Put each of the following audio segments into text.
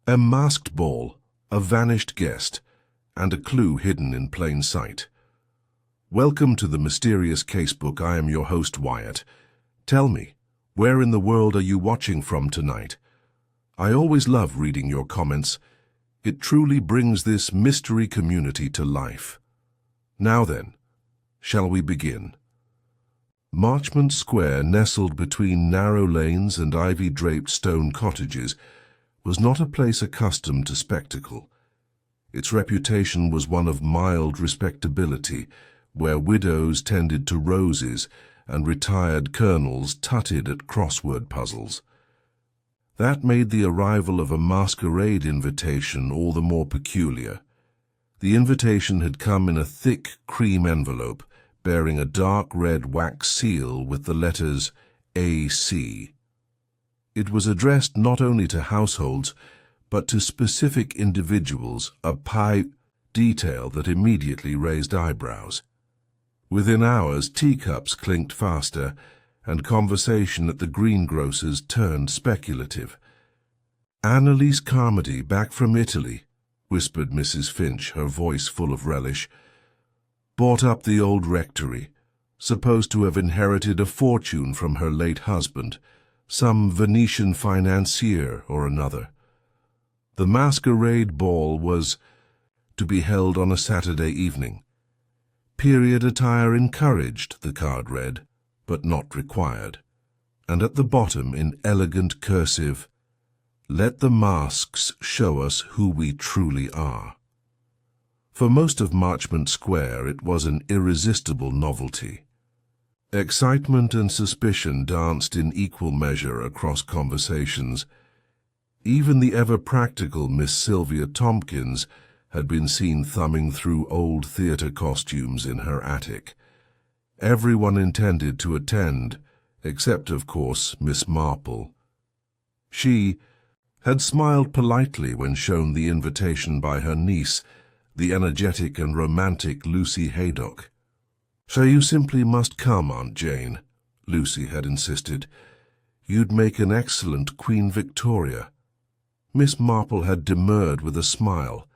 A masked ball, a vanished guest, and a clue hidden in plain sight. Welcome to the Mysterious Casebook. I am your host, Wyatt. Tell me, where in the world are you watching from tonight? I always love reading your comments. It truly brings this mystery community to life. Now then, shall we begin? Marchmont Square, nestled between narrow lanes and ivy-draped stone cottages, was not a place accustomed to spectacle. Its reputation was one of mild respectability, where widows tended to roses and retired colonels tutted at crossword puzzles. That made the arrival of a masquerade invitation all the more peculiar. The invitation had come in a thick cream envelope, bearing a dark red wax seal with the letters A.C. It was addressed not only to households, but to specific individuals, a detail that immediately raised eyebrows. Within hours, teacups clinked faster, and conversation at the greengrocer's turned speculative. "Annalise Carmody, back from Italy," whispered Mrs. Finch, her voice full of relish. "Bought up the old rectory, supposed to have inherited a fortune from her late husband, some Venetian financier or another. The masquerade ball was to be held on a Saturday evening. Period attire encouraged, the card read, but not required. And at the bottom, in elegant cursive, let the masks show us who we truly are." For most of Marchmont Square it was an irresistible novelty. Excitement and suspicion danced in equal measure across conversations. Even the ever-practical Miss Sylvia Tompkins had been seen thumbing through old theatre costumes in her attic. Everyone intended to attend, except, of course, Miss Marple. She had smiled politely when shown the invitation by her niece, the energetic and romantic Lucy Haydock. "So you simply must come, Aunt Jane," Lucy had insisted. "You'd make an excellent Queen Victoria." Miss Marple had demurred with a smile,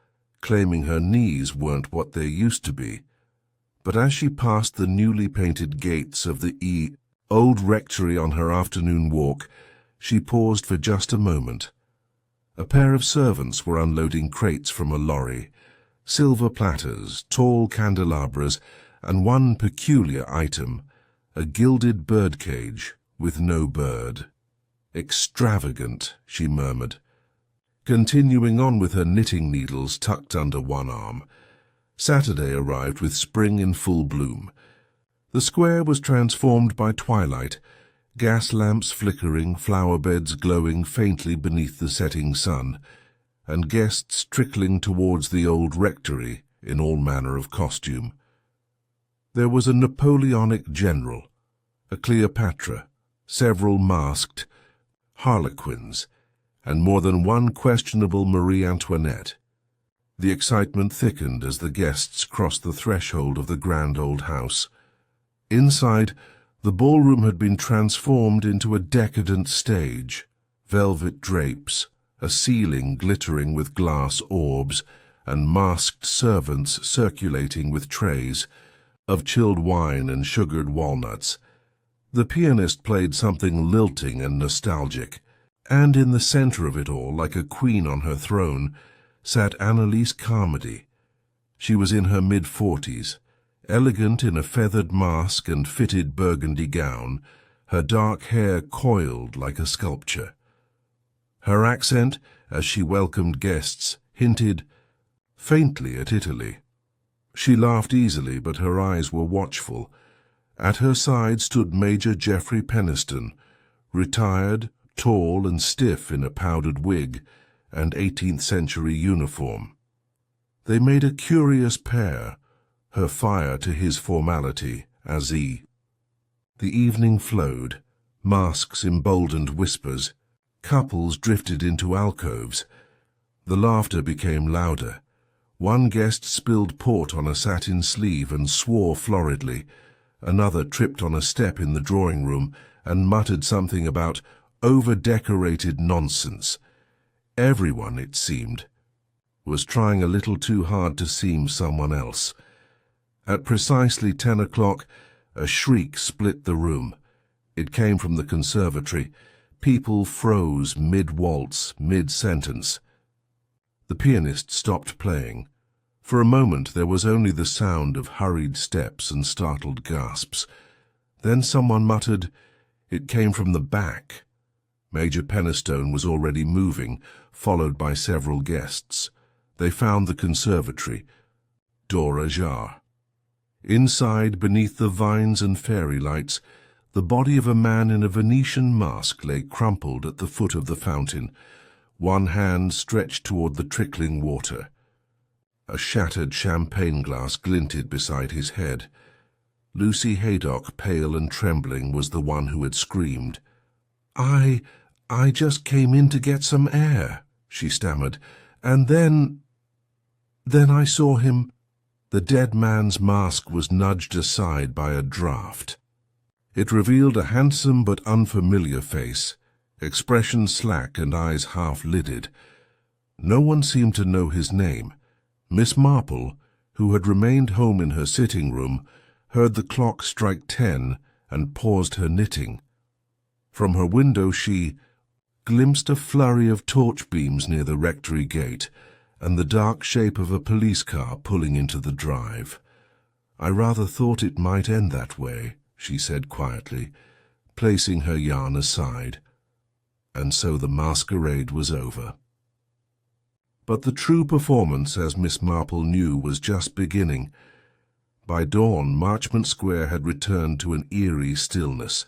claiming her knees weren't what they used to be. But as she passed the newly painted gates of the old rectory on her afternoon walk, she paused for just a moment. A pair of servants were unloading crates from a lorry, silver platters, tall candelabras, and one peculiar item, a gilded birdcage with no bird. "Extravagant," she murmured, continuing on with her knitting needles tucked under one arm. Saturday arrived with spring in full bloom. The square was transformed by twilight, gas lamps flickering, flower beds glowing faintly beneath the setting sun, and guests trickling towards the old rectory in all manner of costume. There was a Napoleonic general, a Cleopatra, several masked harlequins, and more than one questionable Marie Antoinette. The excitement thickened as the guests crossed the threshold of the grand old house. Inside, the ballroom had been transformed into a decadent stage, velvet drapes, a ceiling glittering with glass orbs, and masked servants circulating with trays of chilled wine and sugared walnuts. The pianist played something lilting and nostalgic, and in the center of it all, like a queen on her throne, sat Annalise Carmody. She was in her mid-40s, elegant in a feathered mask and fitted burgundy gown, her dark hair coiled like a sculpture. Her accent, as she welcomed guests, hinted faintly at Italy. She laughed easily, but her eyes were watchful. At her side stood Major Geoffrey Penniston, retired, tall and stiff in a powdered wig and 18th-century uniform. They made a curious pair, her fire to his formality, The evening flowed, masks emboldened whispers, couples drifted into alcoves. The laughter became louder. One guest spilled port on a satin sleeve and swore floridly. Another tripped on a step in the drawing-room and muttered something about over-decorated nonsense. Everyone, it seemed, was trying a little too hard to seem someone else. At precisely 10 o'clock, a shriek split the room. It came from the conservatory. People froze mid-waltz, mid-sentence. The pianist stopped playing. For a moment there was only the sound of hurried steps and startled gasps. Then someone muttered, "It came from the back." Major Penistone was already moving, followed by several guests. They found the conservatory, door ajar. Inside, beneath the vines and fairy lights, the body of a man in a Venetian mask lay crumpled at the foot of the fountain, one hand stretched toward the trickling water. A shattered champagne glass glinted beside his head. Lucy Haydock, pale and trembling, was the one who had screamed. I just came in to get some air," she stammered, "and then I saw him." The dead man's mask was nudged aside by a draught. It revealed a handsome but unfamiliar face, expression slack and eyes half-lidded. No one seemed to know his name. Miss Marple, who had remained home in her sitting-room, heard the clock strike 10 and paused her knitting. From her window she glimpsed a flurry of torch beams near the rectory gate and the dark shape of a police car pulling into the drive. "I rather thought it might end that way," she said quietly, placing her yarn aside. And so the masquerade was over. But the true performance, as Miss Marple knew, was just beginning. By dawn, Marchmont Square had returned to an eerie stillness.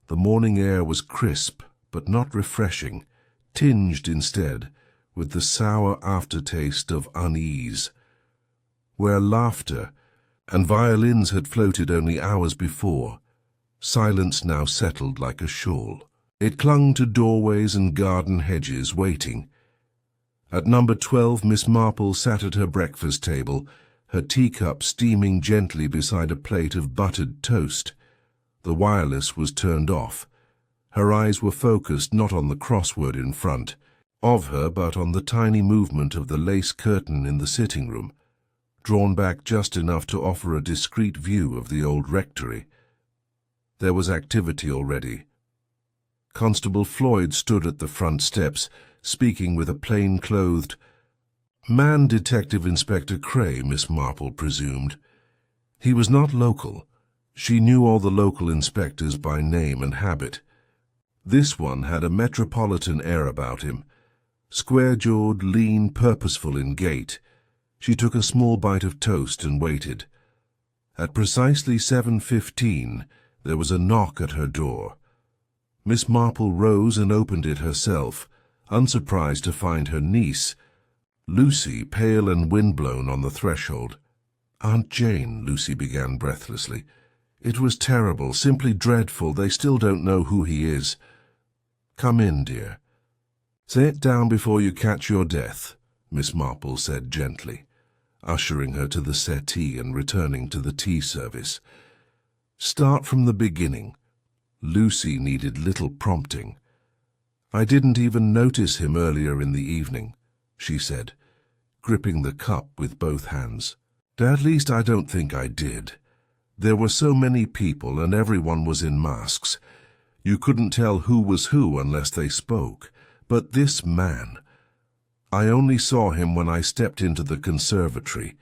The morning air was crisp, but not refreshing, tinged instead with the sour aftertaste of unease. Where laughter and violins had floated only hours before, silence now settled like a shawl. It clung to doorways and garden hedges, waiting. At number 12, Miss Marple sat at her breakfast table, her teacup steaming gently beside a plate of buttered toast. The wireless was turned off. Her eyes were focused not on the crossword in front of her, but on the tiny movement of the lace curtain in the sitting-room, drawn back just enough to offer a discreet view of the old rectory. There was activity already. Constable Floyd stood at the front steps, speaking with a plain-clothed man. Detective Inspector Cray, Miss Marple presumed. He was not local. She knew all the local inspectors by name and habit. This one had a metropolitan air about him, square-jawed, lean, purposeful in gait. She took a small bite of toast and waited. At precisely 7:15, there was a knock at her door. Miss Marple rose and opened it herself, unsurprised to find her niece, Lucy, pale and windblown, on the threshold. "Aunt Jane," Lucy began breathlessly, "it was terrible, simply dreadful. They still don't know who he is." "Come in, dear. Sit down before you catch your death," Miss Marple said gently, ushering her to the settee and returning to the tea service. "Start from the beginning." Lucy needed little prompting. "I didn't even notice him earlier in the evening," she said, gripping the cup with both hands. "At least I don't think I did. There were so many people and everyone was in masks. You couldn't tell who was who unless they spoke. But this man, I only saw him when I stepped into the conservatory.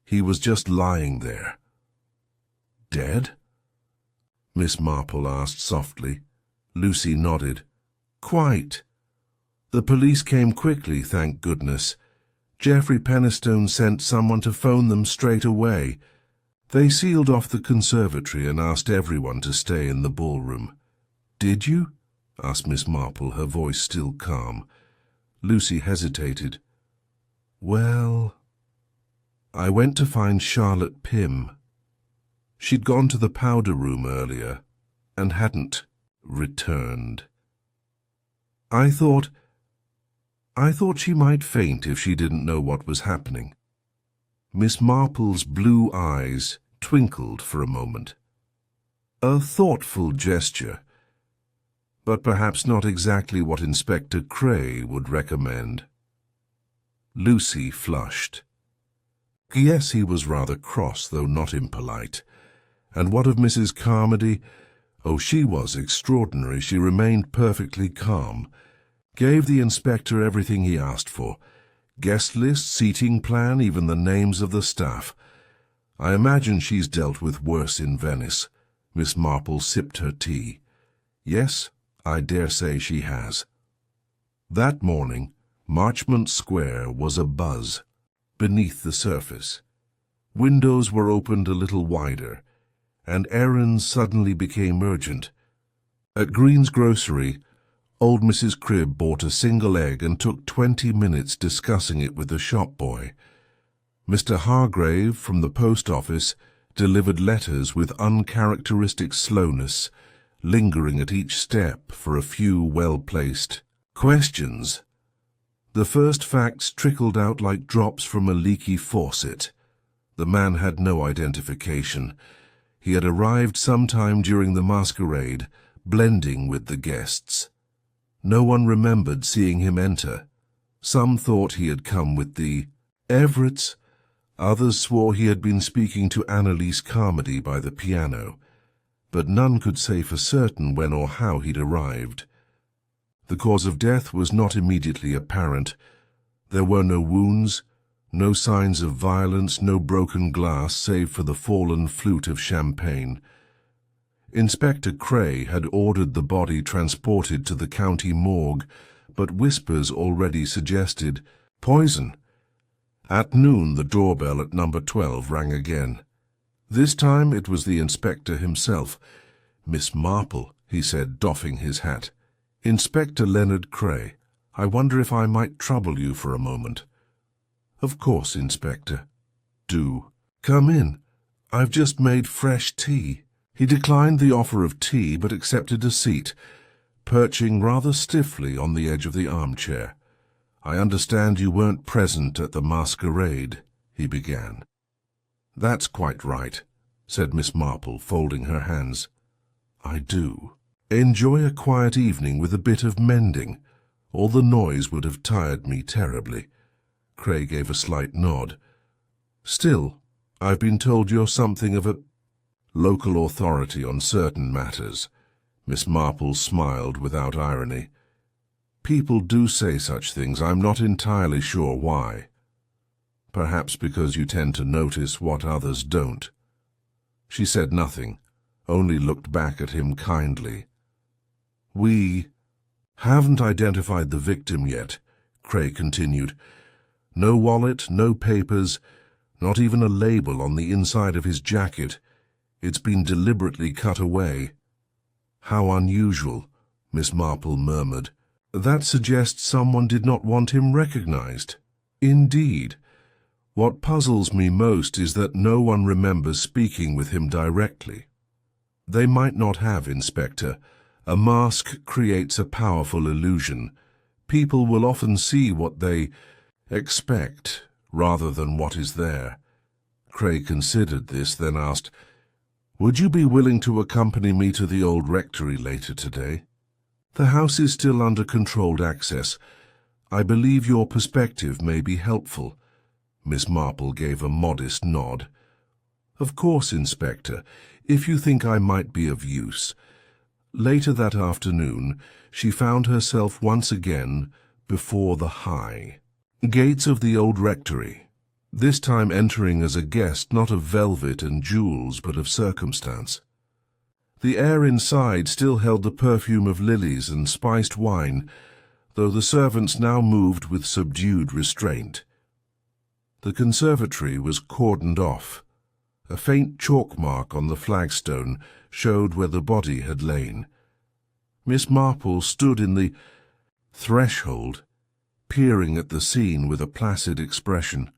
He was just lying there." "Dead?" Miss Marple asked softly. Lucy nodded. "Quite. The police came quickly, thank goodness. Geoffrey Penistone sent someone to phone them straight away. They sealed off the conservatory and asked everyone to stay in the ballroom." "Did you?" asked Miss Marple, her voice still calm. Lucy hesitated. "Well, I went to find Charlotte Pym. She'd gone to the powder room earlier and hadn't returned. I thought she might faint if she didn't know what was happening." Miss Marple's blue eyes twinkled for a moment. "A thoughtful gesture. but perhaps not exactly what Inspector Cray would recommend. Lucy flushed. Yes, he was rather cross, though not impolite. And what of Mrs. Carmody? Oh, she was extraordinary. She remained perfectly calm. Gave the inspector everything he asked for. Guest list, seating plan, even the names of the staff. I imagine she's dealt with worse in Venice. Miss Marple sipped her tea. Yes, I dare say she has. That morning, Marchmont Square was abuzz. Beneath the surface, windows were opened a little wider, and errands suddenly became urgent. At Green's grocery, old Mrs. Cribb bought a single egg and took 20 minutes discussing it with the shop boy. Mr. Hargrave, from the post office, delivered letters with uncharacteristic slowness, lingering at each step for a few well-placed questions. The first facts trickled out like drops from a leaky faucet. The man had no identification. He had arrived sometime during the masquerade, blending with the guests. No one remembered seeing him enter. Some thought he had come with the Everetts. Others swore he had been speaking to Annalise Carmody by the piano. But none could say for certain when or how he'd arrived. The cause of death was not immediately apparent. There were no wounds, no signs of violence, no broken glass save for the fallen flute of champagne. Inspector Cray had ordered the body transported to the county morgue, but whispers already suggested poison. At noon the doorbell at number 12 rang again. This time it was the inspector himself. "Miss Marple," he said, doffing his hat. "Inspector Leonard Cray. I wonder if I might trouble you for a moment." "Of course, Inspector." "Do. Come in. I've just made fresh tea." He declined the offer of tea, but accepted a seat, perching rather stiffly on the edge of the armchair. "I understand you weren't present at the masquerade," he began. "That's quite right," said Miss Marple, folding her hands. "I do. Enjoy a quiet evening with a bit of mending. All the noise would have tired me terribly." Cray gave a slight nod. "Still, I've been told you're something of a local authority on certain matters." Miss Marple smiled without irony. "People do say such things. I'm not entirely sure why. Perhaps because you tend to notice what others don't." She said nothing, only looked back at him kindly. "We haven't identified the victim yet," Cray continued. "No wallet, no papers, not even a label on the inside of his jacket. It's been deliberately cut away." "How unusual," Miss Marple murmured. "That suggests someone did not want him recognized." "Indeed. What puzzles me most is that no one remembers speaking with him directly." "They might not have, Inspector. A mask creates a powerful illusion. People will often see what they expect rather than what is there." Cray considered this, then asked, "Would you be willing to accompany me to the old rectory later today? The house is still under controlled access. I believe your perspective may be helpful." Miss Marple gave a modest nod. "Of course, Inspector, if you think I might be of use." Later that afternoon, she found herself once again before the high gates of the old rectory, this time entering as a guest not of velvet and jewels but of circumstance. The air inside still held the perfume of lilies and spiced wine, though the servants now moved with subdued restraint. The conservatory was cordoned off. A faint chalk mark on the flagstone showed where the body had lain. Miss Marple stood in the threshold, peering at the scene with a placid expression.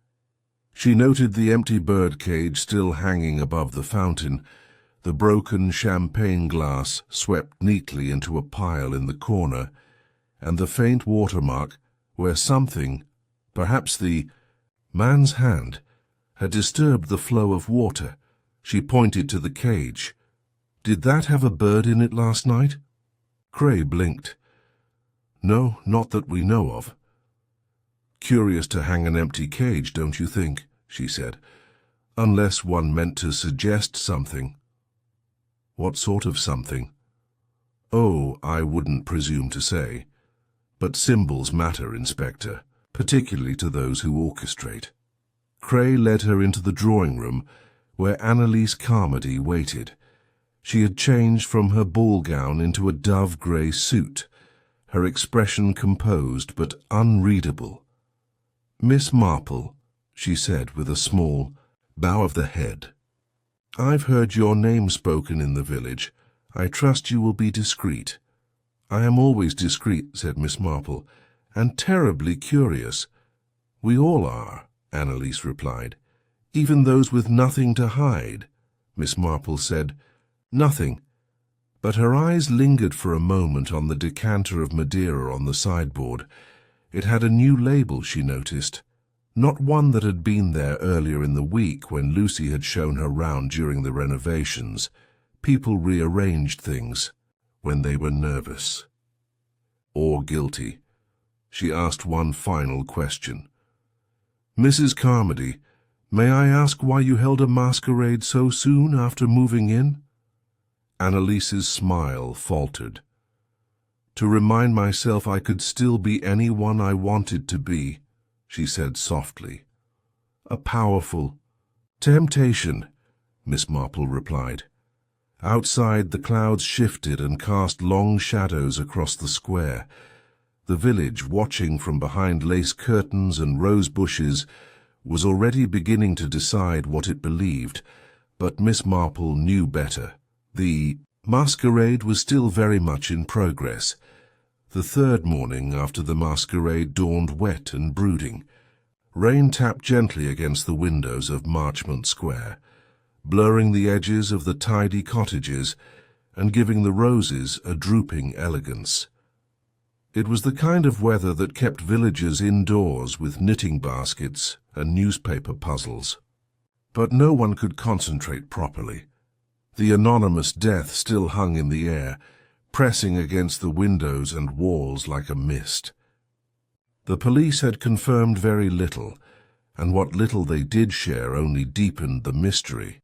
She noted the empty birdcage still hanging above the fountain, the broken champagne glass swept neatly into a pile in the corner, and the faint watermark where something, perhaps the man's hand, had disturbed the flow of water. She pointed to the cage. "Did that have a bird in it last night?" Cray blinked. "No, not that we know of." "Curious to hang an empty cage, don't you think?" she said. "Unless one meant to suggest something." "What sort of something?" "Oh, I wouldn't presume to say. But symbols matter, Inspector, particularly to those who orchestrate." Cray led her into the drawing-room, where Annalise Carmody waited. She had changed from her ball gown into a dove-grey suit, her expression composed but unreadable. "Miss Marple," she said with a small bow of the head. "I've heard your name spoken in the village. I trust you will be discreet." "I am always discreet," said Miss Marple, "and terribly curious." "We all are," Annalise replied. "Even those with nothing to hide," Miss Marple said. "Nothing." But her eyes lingered for a moment on the decanter of Madeira on the sideboard. It had a new label, she noticed. Not one that had been there earlier in the week when Lucy had shown her round during the renovations. People rearranged things when they were nervous. Or guilty. She asked one final question. "Mrs. Carmody, may I ask why you held a masquerade so soon after moving in?" Annalise's smile faltered. "To remind myself I could still be anyone I wanted to be," she said softly. "A powerful temptation," Miss Marple replied. Outside, the clouds shifted and cast long shadows across the square. The village, watching from behind lace curtains and rose bushes, was already beginning to decide what it believed, but Miss Marple knew better. The masquerade was still very much in progress. The third morning after the masquerade dawned wet and brooding. Rain tapped gently against the windows of Marchmont Square, blurring the edges of the tidy cottages and giving the roses a drooping elegance. It was the kind of weather that kept villagers indoors with knitting baskets and newspaper puzzles. But no one could concentrate properly. The anonymous death still hung in the air, pressing against the windows and walls like a mist. The police had confirmed very little, and what little they did share only deepened the mystery.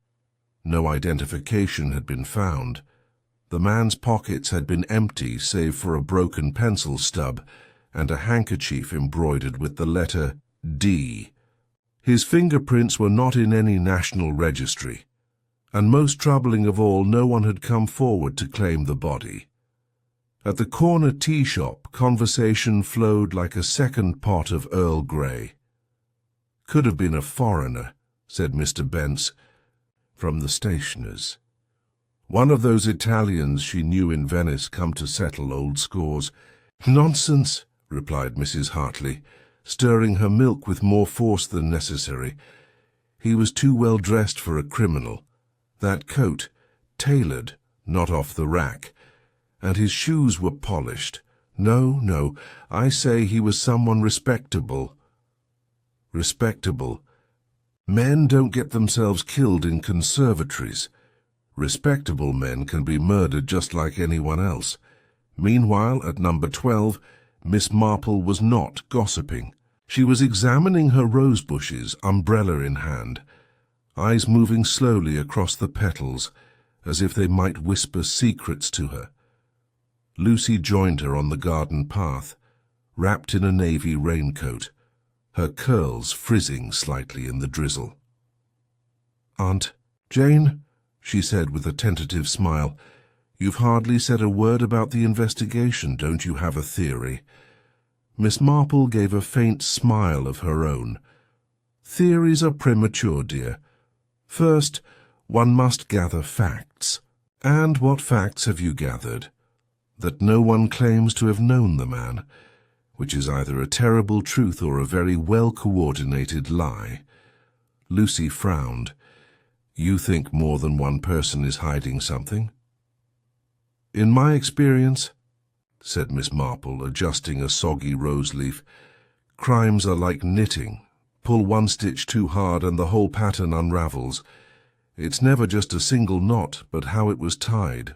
No identification had been found. The man's pockets had been empty save for a broken pencil stub and a handkerchief embroidered with the letter D. His fingerprints were not in any national registry, and most troubling of all, no one had come forward to claim the body. At the corner tea shop, conversation flowed like a second pot of Earl Grey. "Could have been a foreigner," said Mr. Bence, from the stationer's. "One of those Italians she knew in Venice come to settle old scores." "Nonsense," replied Mrs. Hartley, stirring her milk with more force than necessary. "He was too well dressed for a criminal. That coat, tailored, not off the rack, and his shoes were polished. No, I say he was someone respectable." "Respectable? Men don't get themselves killed in conservatories. Respectable men can be murdered just like anyone else." Meanwhile, at number 12, Miss Marple was not gossiping. She was examining her rose bushes, umbrella in hand, eyes moving slowly across the petals, as if they might whisper secrets to her. Lucy joined her on the garden path, wrapped in a navy raincoat, her curls frizzing slightly in the drizzle. "Aunt Jane," she said with a tentative smile, "you've hardly said a word about the investigation. Don't you have a theory?" Miss Marple gave a faint smile of her own. "Theories are premature, dear. First, one must gather facts. And what facts have you gathered? That no one claims to have known the man, which is either a terrible truth or a very well-coordinated lie." Lucy frowned. "You think more than one person is hiding something?" "In my experience," said Miss Marple, adjusting a soggy rose-leaf, "crimes are like knitting. Pull one stitch too hard and the whole pattern unravels. It's never just a single knot, but how it was tied."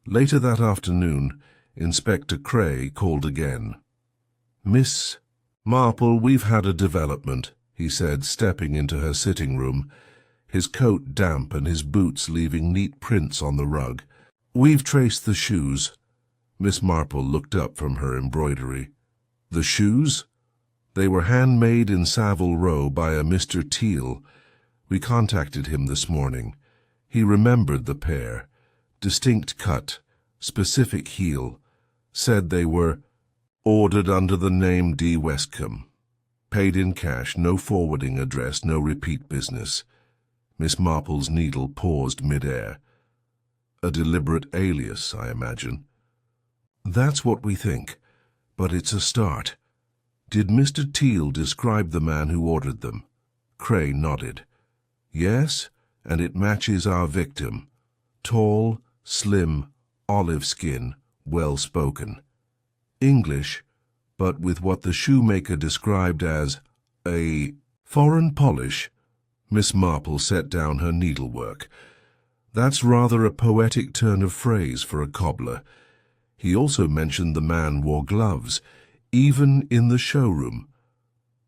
Later that afternoon, Inspector Cray called again. "Miss Marple, we've had a development," he said, stepping into her sitting room, his coat damp and his boots leaving neat prints on the rug. "We've traced the shoes." Miss Marple looked up from her embroidery. "The shoes? They were handmade in Savile Row by a Mr. Teal. We contacted him this morning. He remembered the pair. Distinct cut, specific heel. Said they were ordered under the name D. Westcombe. Paid in cash, no forwarding address, no repeat business." Miss Marple's needle paused mid-air. "A deliberate alias, I imagine." "That's what we think, but it's a start. Did Mr. Teal describe the man who ordered them?" Cray nodded. "Yes, and it matches our victim. Tall, slim, olive skin, well-spoken. English, but with what the shoemaker described as a foreign polish." Miss Marple set down her needlework. "That's rather a poetic turn of phrase for a cobbler. He also mentioned the man wore gloves, even in the showroom."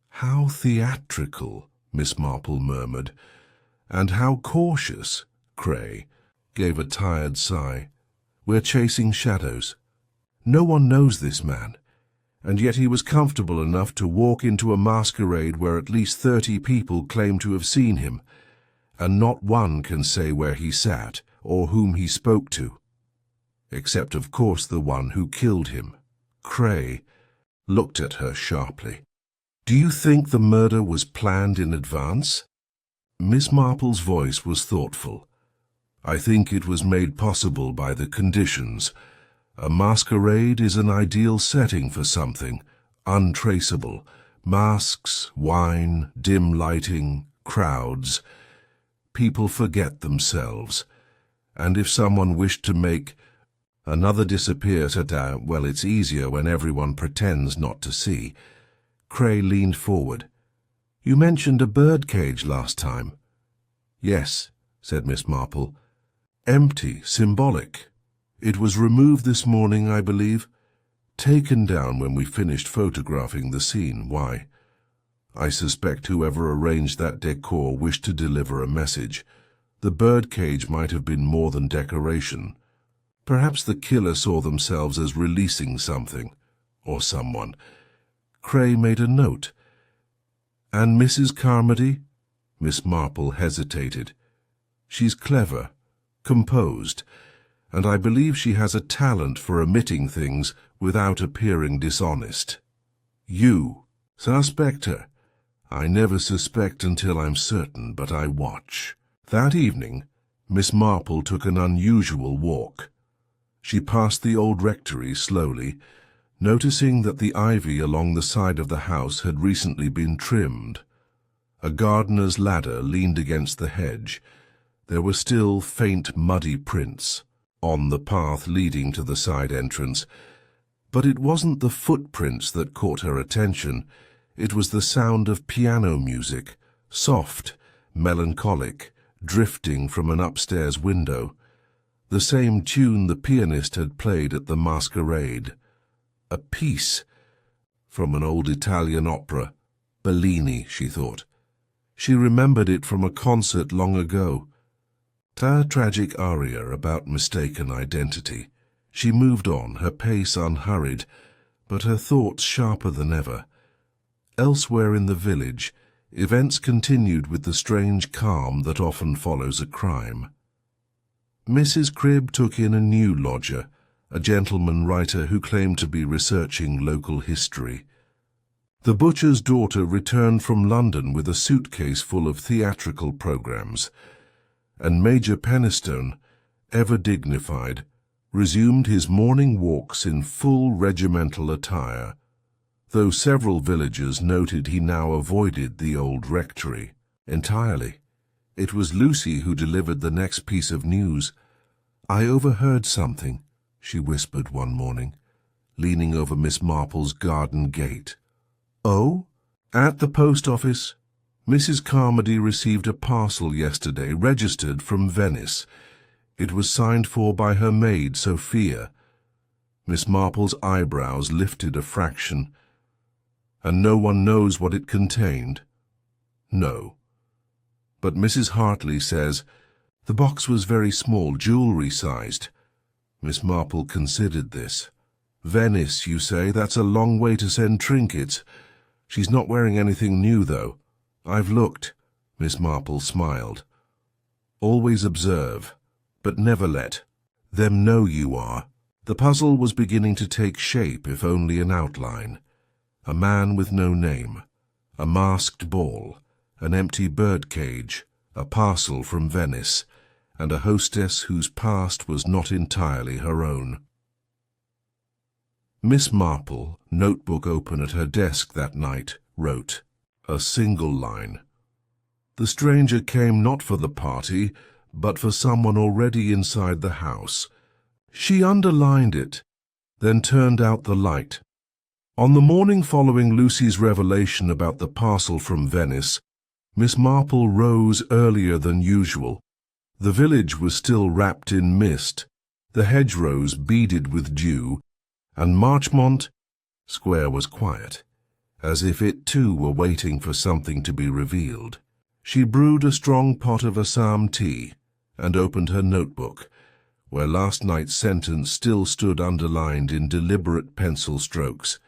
"How theatrical," Miss Marple murmured. "And how cautious," Cray gave a tired sigh. "We're chasing shadows. No one knows this man, and yet he was comfortable enough to walk into a masquerade where at least 30 people claim to have seen him, and not one can say where he sat or whom he spoke to. Except, of course, the one who killed him." Cray looked at her sharply. "Do you think the murder was planned in advance?" Miss Marple's voice was thoughtful. "I think it was made possible by the conditions. A masquerade is an ideal setting for something untraceable. Masks, wine, dim lighting, crowds. People forget themselves. And if someone wished to make another disappear well, it's easier when everyone pretends not to see." Cray leaned forward. "You mentioned a birdcage last time." "Yes," said Miss Marple. "Empty, symbolic. It was removed this morning, I believe. Taken down when we finished photographing the scene. Why? I suspect whoever arranged that decor wished to deliver a message. The birdcage might have been more than decoration. Perhaps the killer saw themselves as releasing something, or someone." Cray made a note. "And Mrs. Carmody?" Miss Marple hesitated. "She's clever, composed, and I believe she has a talent for omitting things without appearing dishonest." "You suspect her?" "I never suspect until I'm certain, but I watch." That evening, Miss Marple took an unusual walk. She passed the old rectory slowly, noticing that the ivy along the side of the house had recently been trimmed. A gardener's ladder leaned against the hedge. There were still faint muddy prints on the path leading to the side entrance, but it wasn't the footprints that caught her attention. It was the sound of piano music, soft, melancholic, drifting from an upstairs window. The same tune the pianist had played at the Masquerade. A piece from an old Italian opera. Bellini, she thought. She remembered it from a concert long ago. A tragic aria about mistaken identity. She moved on, her pace unhurried, but her thoughts sharper than ever. Elsewhere in the village, events continued with the strange calm that often follows a crime. Mrs. Cribb took in a new lodger, a gentleman writer who claimed to be researching local history. The butcher's daughter returned from London with a suitcase full of theatrical programs, and Major Penistone, ever dignified, resumed his morning walks in full regimental attire, though several villagers noted he now avoided the old rectory entirely. It was Lucy who delivered the next piece of news. "I overheard something," she whispered one morning, leaning over Miss Marple's garden gate. "Oh?" "At the post office. Mrs. Carmody received a parcel yesterday, registered from Venice. It was signed for by her maid, Sophia." Miss Marple's eyebrows lifted a fraction. "And no one knows what it contained?" "No. But Mrs. Hartley says the box was very small, jewellery-sized." Miss Marple considered this. "Venice, you say? That's a long way to send trinkets. She's not wearing anything new, though. I've looked." Miss Marple smiled. "Always observe, but never let them know you are." The puzzle was beginning to take shape, if only an outline. A man with no name, a masked ball, an empty birdcage, a parcel from Venice, and a hostess whose past was not entirely her own. Miss Marple, notebook open at her desk that night, wrote a single line. The stranger came not for the party, but for someone already inside the house. She underlined it, then turned out the light. On the morning following Lucy's revelation about the parcel from Venice, Miss Marple rose earlier than usual. The village was still wrapped in mist, the hedgerows beaded with dew, and Marchmont Square was quiet, as if it too were waiting for something to be revealed. She brewed a strong pot of Assam tea and opened her notebook, where last night's sentence still stood underlined in deliberate pencil strokes.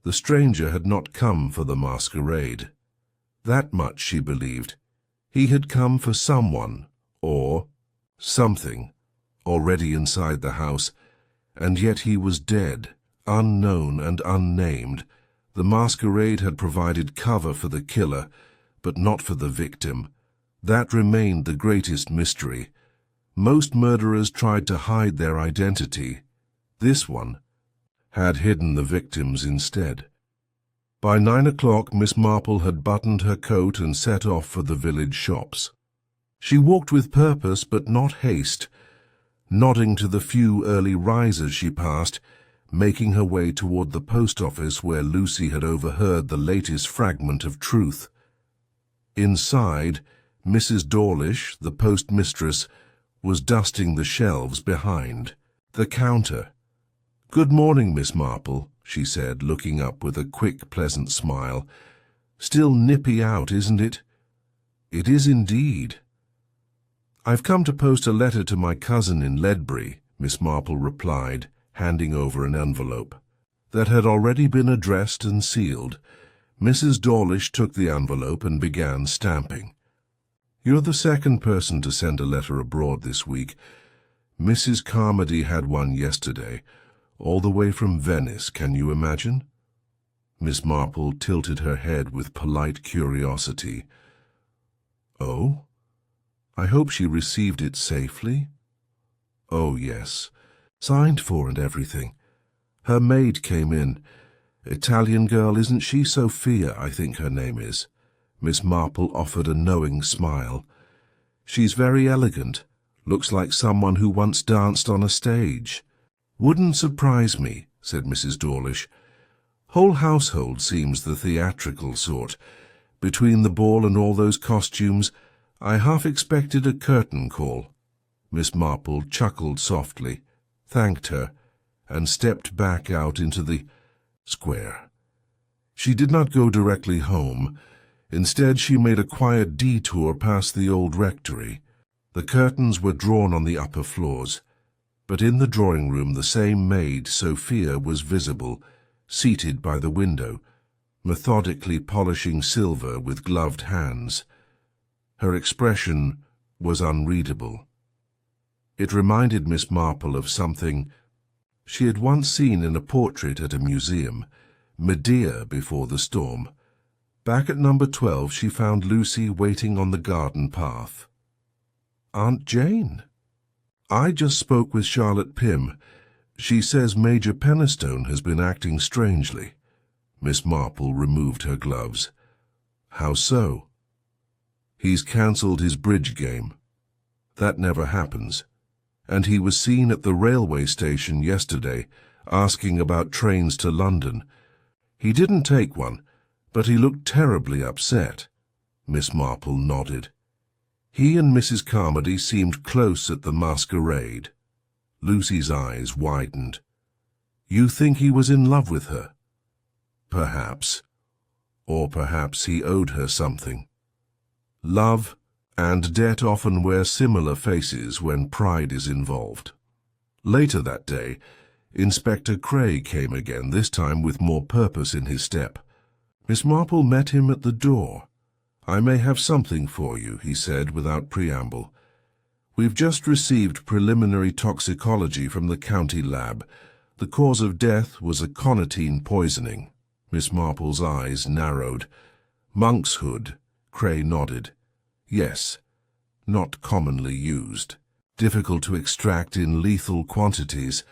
The stranger had not come for the masquerade. That much she believed. He had come for someone, or something, already inside the house, and yet he was dead, unknown and unnamed. The masquerade had provided cover for the killer, but not for the victim. That remained the greatest mystery. Most murderers tried to hide their identity. This one had hidden the victims instead. By 9 o'clock, Miss Marple had buttoned her coat and set off for the village shops. She walked with purpose but not haste, nodding to the few early risers she passed, making her way toward the post office where Lucy had overheard the latest fragment of truth. Inside, Mrs. Dawlish, the postmistress, was dusting the shelves behind the counter. "Good morning, Miss Marple," she said, looking up with a quick, pleasant smile. "Still nippy out, isn't it?" "It is indeed." "I've come to post a letter to my cousin in Ledbury," Miss Marple replied, handing over an envelope. That had already been addressed and sealed. Mrs. Dawlish took the envelope and began stamping. "You're the second person to send a letter abroad this week. Mrs. Carmody had one yesterday, all the way from Venice, can you imagine?" Miss Marple tilted her head with polite curiosity. "Oh? I hope she received it safely?" "Oh, yes. Signed for and everything. Her maid came in. Italian girl, isn't she? Sophia, I think her name is." Miss Marple offered a knowing smile. "She's very elegant. Looks like someone who once danced on a stage." "Wouldn't surprise me," said Mrs. Dawlish. "Whole household seems the theatrical sort. Between the ball and all those costumes, I half expected a curtain call." Miss Marple chuckled softly, thanked her, and stepped back out into the square. She did not go directly home. Instead, she made a quiet detour past the old rectory. The curtains were drawn on the upper floors, but in the drawing-room the same maid, Sophia, was visible, seated by the window, methodically polishing silver with gloved hands. Her expression was unreadable. It reminded Miss Marple of something she had once seen in a portrait at a museum, Medea before the storm. Back at number 12 she found Lucy waiting on the garden path. "Aunt Jane?" "I just spoke with Charlotte Pym. She says Major Penistone has been acting strangely." Miss Marple removed her gloves. "How so?" "He's cancelled his bridge game. That never happens. And he was seen at the railway station yesterday, asking about trains to London. He didn't take one, but he looked terribly upset." Miss Marple nodded. "He and Mrs. Carmody seemed close at the masquerade." Lucy's eyes widened. You think he was in love with her? Perhaps. Or perhaps he owed her something. Love and debt often wear similar faces when pride is involved. Later that day, Inspector Cray came again, this time with more purpose in his step. Miss Marple met him at the door. "I may have something for you," he said without preamble. "We've just received preliminary toxicology from the county lab. The cause of death was aconitine poisoning." Miss Marple's eyes narrowed. "Monkshood," Cray nodded. "Yes, not commonly used. Difficult to extract in lethal quantities,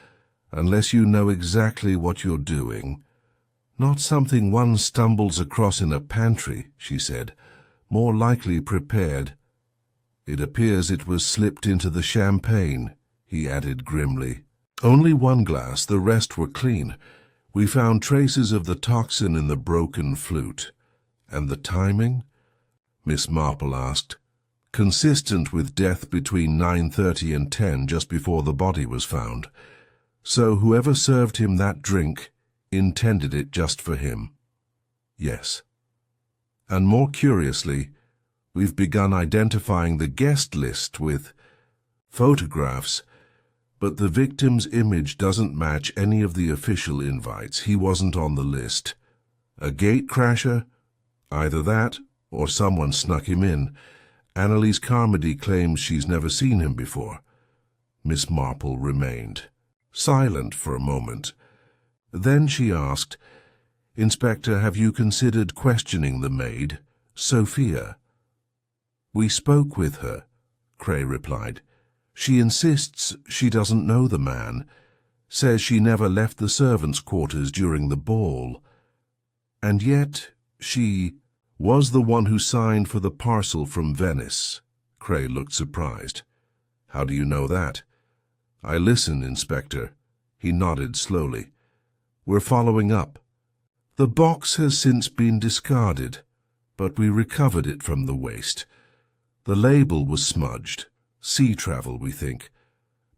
unless you know exactly what you're doing. Not something one stumbles across in a pantry," she said. "More likely prepared." "It appears it was slipped into the champagne," he added grimly. "Only one glass, the rest were clean. We found traces of the toxin in the broken flute." "And the timing?" Miss Marple asked. "Consistent with death between 9:30 and 10, just before the body was found. So whoever served him that drink intended it just for him." "Yes." "And more curiously, we've begun identifying the guest list with photographs, but the victim's image doesn't match any of the official invites. He wasn't on the list. A gate crasher? Either that, or someone snuck him in. Annalise Carmody claims she's never seen him before." Miss Marple remained silent for a moment. Then she asked, "Inspector, have you considered questioning the maid, Sophia?" "We spoke with her," Cray replied. "She insists she doesn't know the man, says she never left the servants' quarters during the ball. And yet she was the one who signed for the parcel from Venice." Cray looked surprised. "How do you know that?" "I listen, Inspector." He nodded slowly. "We're following up. The box has since been discarded, but we recovered it from the waste. The label was smudged. Sea travel, we think.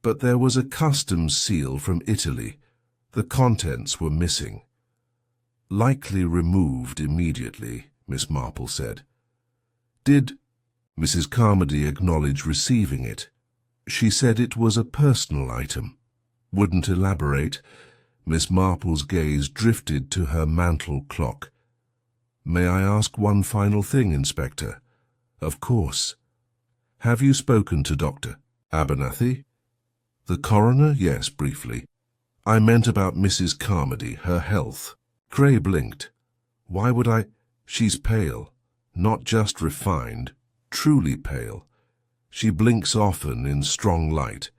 But there was a customs seal from Italy. The contents were missing." "Likely removed immediately," Miss Marple said. "Did Mrs. Carmody acknowledge receiving it?" "She said it was a personal item. Wouldn't elaborate." Miss Marple's gaze drifted to her mantel clock. "May I ask one final thing, Inspector?" "Of course." "Have you spoken to Dr. Abernathy?" "The coroner? Yes, briefly. I meant about Mrs. Carmody, her health." Cray blinked. "Why would I—" "She's pale. Not just refined. Truly pale. She blinks often in strong light.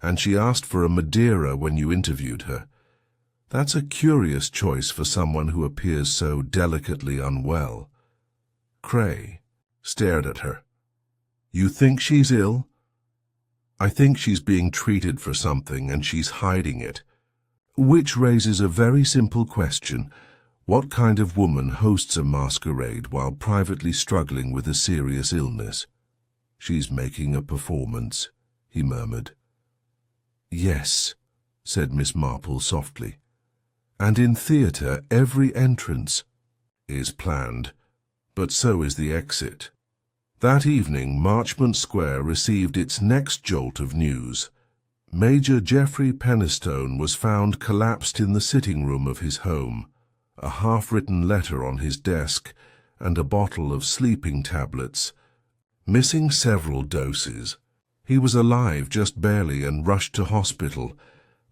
And she asked for a Madeira when you interviewed her. That's a curious choice for someone who appears so delicately unwell." Cray stared at her. "You think she's ill?" "I think she's being treated for something and she's hiding it. Which raises a very simple question. What kind of woman hosts a masquerade while privately struggling with a serious illness?" "She's making a performance," he murmured. "Yes," said Miss Marple softly. "And in theatre every entrance is planned, but so is the exit." That evening, Marchmont Square received its next jolt of news. Major Geoffrey Penistone was found collapsed in the sitting room of his home, a half-written letter on his desk, and a bottle of sleeping tablets, missing several doses. He was alive just barely and rushed to hospital.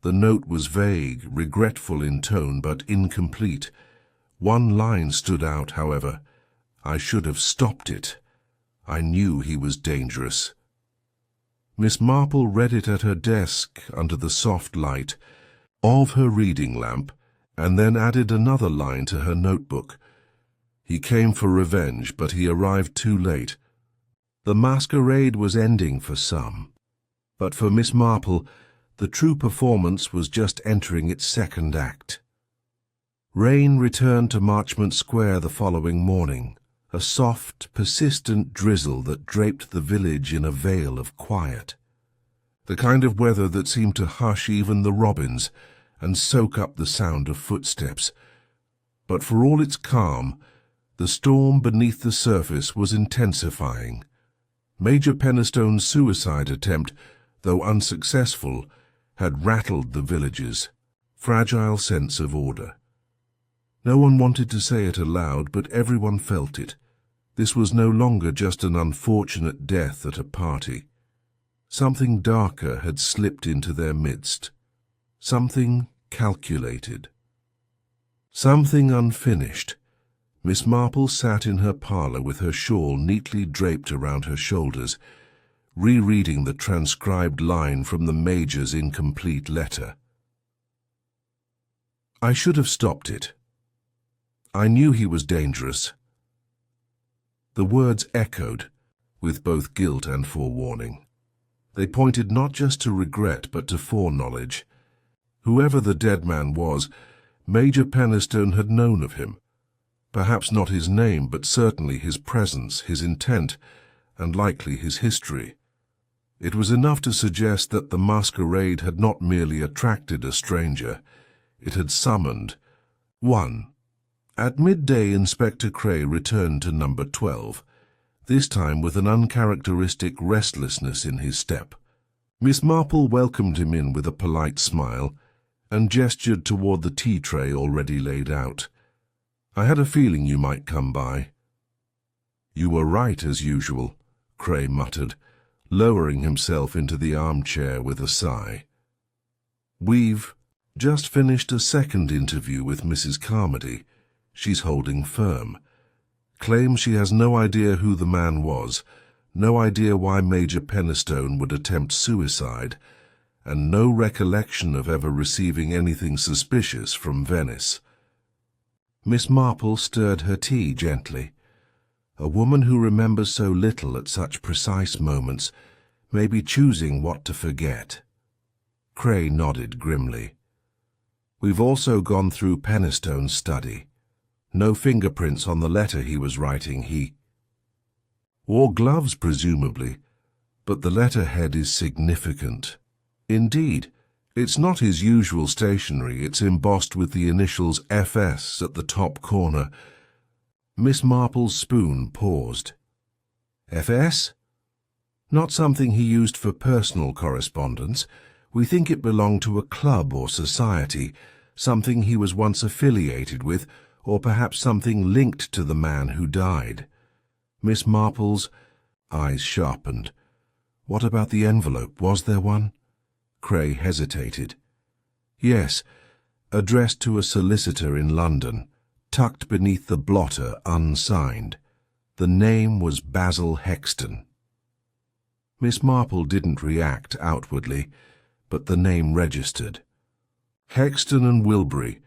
The note was vague, regretful in tone, but incomplete. One line stood out, however. "I should have stopped it. I knew he was dangerous." Miss Marple read it at her desk under the soft light of her reading lamp, and then added another line to her notebook. "He came for revenge, but he arrived too late." The masquerade was ending for some, but for Miss Marple, the true performance was just entering its second act. Rain returned to Marchmont Square the following morning, a soft, persistent drizzle that draped the village in a veil of quiet. The kind of weather that seemed to hush even the robins and soak up the sound of footsteps. But for all its calm, the storm beneath the surface was intensifying. Major Pennistone's suicide attempt, though unsuccessful, had rattled the village's fragile sense of order. No one wanted to say it aloud, but everyone felt it. This was no longer just an unfortunate death at a party. Something darker had slipped into their midst. Something calculated. Something unfinished. Miss Marple sat in her parlour with her shawl neatly draped around her shoulders, rereading the transcribed line from the Major's incomplete letter. I should have stopped it. I knew he was dangerous. The words echoed, with both guilt and forewarning. They pointed not just to regret, but to foreknowledge. Whoever the dead man was, Major Pennistone had known of him. Perhaps not his name, but certainly his presence, his intent, and likely his history. It was enough to suggest that the masquerade had not merely attracted a stranger, it had summoned one. At midday, Inspector Cray returned to number 12, this time with an uncharacteristic restlessness in his step. Miss Marple welcomed him in with a polite smile and gestured toward the tea tray already laid out. I had a feeling you might come by. You were right, as usual, Cray muttered, lowering himself into the armchair with a sigh. We've just finished a second interview with Mrs. Carmody. She's holding firm. Claims she has no idea who the man was, no idea why Major Pennistone would attempt suicide, and no recollection of ever receiving anything suspicious from Venice. Miss Marple stirred her tea gently. A woman who remembers so little at such precise moments may be choosing what to forget. Cray nodded grimly. We've also gone through Pennistone's study. No fingerprints on the letter he was writing. He wore gloves, presumably, but the letterhead is significant. Indeed, it's not his usual stationery. It's embossed with the initials FS at the top corner. Miss Marple's spoon paused. FS? Not something he used for personal correspondence. We think it belonged to a club or society, something he was once affiliated with, or perhaps something linked to the man who died. Miss Marple's eyes sharpened. What about the envelope? Was there one? Cray hesitated. Yes, addressed to a solicitor in London, tucked beneath the blotter unsigned. The name was Basil Hexton. Miss Marple didn't react outwardly, but the name registered. Hexton and Wilbury,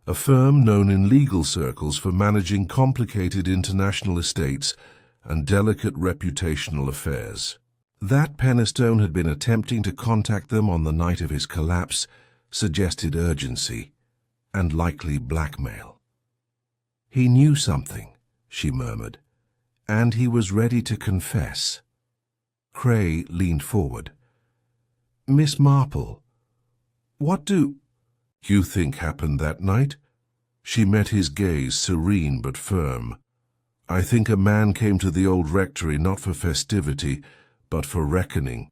a firm known in legal circles for managing complicated international estates and delicate reputational affairs. That Pennistone had been attempting to contact them on the night of his collapse suggested urgency and likely blackmail. He knew something, she murmured, and he was ready to confess. Cray leaned forward. Miss Marple, what do you think happened that night? She met his gaze, serene but firm. I think a man came to the old rectory not for festivity, but for reckoning.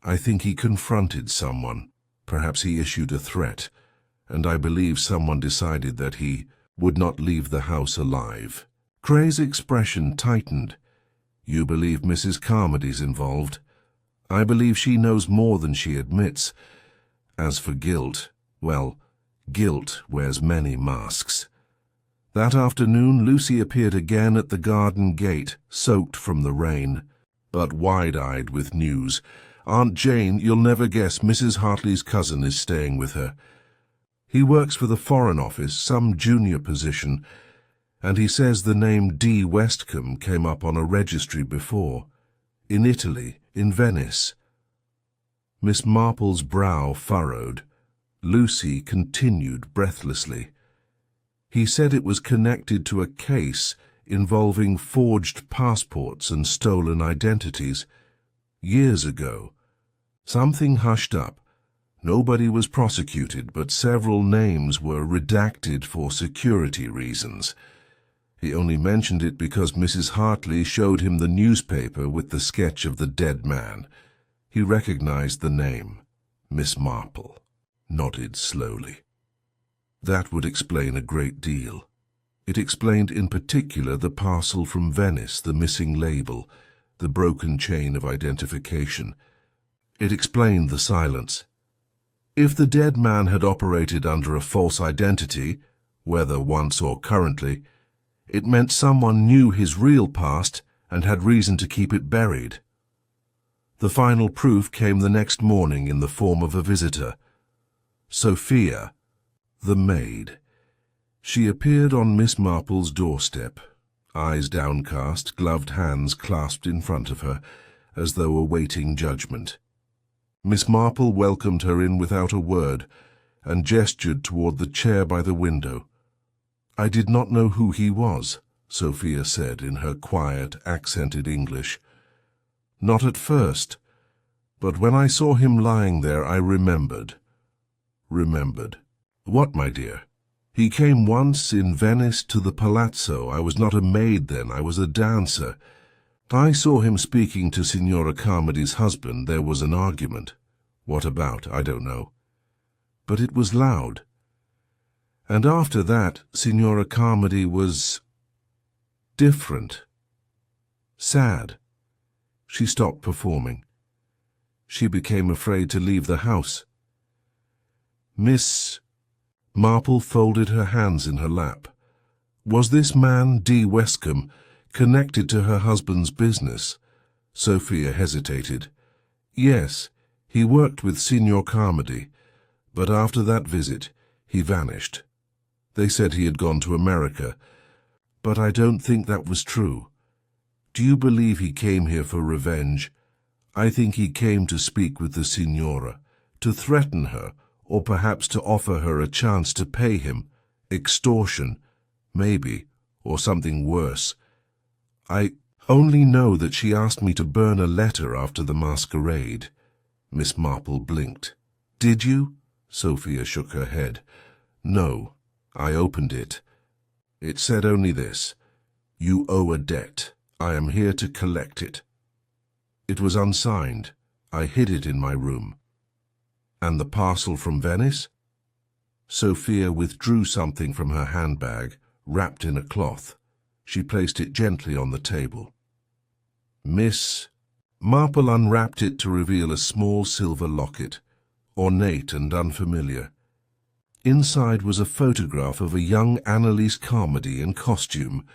I think he confronted someone. Perhaps he issued a threat, and I believe someone decided that he would not leave the house alive. Cray's expression tightened. You believe Mrs. Carmody's involved? I believe she knows more than she admits. As for guilt, well, guilt wears many masks. That afternoon, Lucy appeared again at the garden gate, soaked from the rain, but wide-eyed with news. Aunt Jane, you'll never guess, Mrs. Hartley's cousin is staying with her. He works for the Foreign Office, some junior position, and he says the name D. Westcombe came up on a registry before. In Italy, in Venice. Miss Marple's brow furrowed. Lucy continued breathlessly. He said it was connected to a case involving forged passports and stolen identities. Years ago. Something hushed up. Nobody was prosecuted, but several names were redacted for security reasons. He only mentioned it because Mrs. Hartley showed him the newspaper with the sketch of the dead man. He recognized the name, Miss Marple, nodded slowly. That would explain a great deal. It explained in particular the parcel from Venice, the missing label, the broken chain of identification. It explained the silence. If the dead man had operated under a false identity, whether once or currently, it meant someone knew his real past and had reason to keep it buried. The final proof came the next morning in the form of a visitor. Sophia, the maid. She appeared on Miss Marple's doorstep, eyes downcast, gloved hands clasped in front of her, as though awaiting judgment. Miss Marple welcomed her in without a word, and gestured toward the chair by the window. "I did not know who he was," Sophia said in her quiet, accented English. "Not at first, but when I saw him lying there I remembered." "Remembered? What, my dear?" "He came once in Venice to the palazzo. I was not a maid then, I was a dancer. I saw him speaking to Signora Carmody's husband. There was an argument. What about, I don't know. But it was loud. And after that, Signora Carmody was different. Sad. She stopped performing. She became afraid to leave the house." Miss Marple folded her hands in her lap. Was this man, D. Westcombe, connected to her husband's business? Sophia hesitated. Yes, he worked with Signor Carmody, but after that visit he vanished. They said he had gone to America, but I don't think that was true. Do you believe he came here for revenge? I think he came to speak with the Signora, to threaten her, or perhaps to offer her a chance to pay him. Extortion, maybe, or something worse. I only know that she asked me to burn a letter after the masquerade." Miss Marple blinked. "Did you?" Sophia shook her head. "No, I opened it. It said only this: 'You owe a debt. I am here to collect it.' It was unsigned. I hid it in my room." "And the parcel from Venice?" Sophia withdrew something from her handbag, wrapped in a cloth. She placed it gently on the table. Miss Marple unwrapped it to reveal a small silver locket, ornate and unfamiliar. Inside was a photograph of a young Annalise Carmody in costume,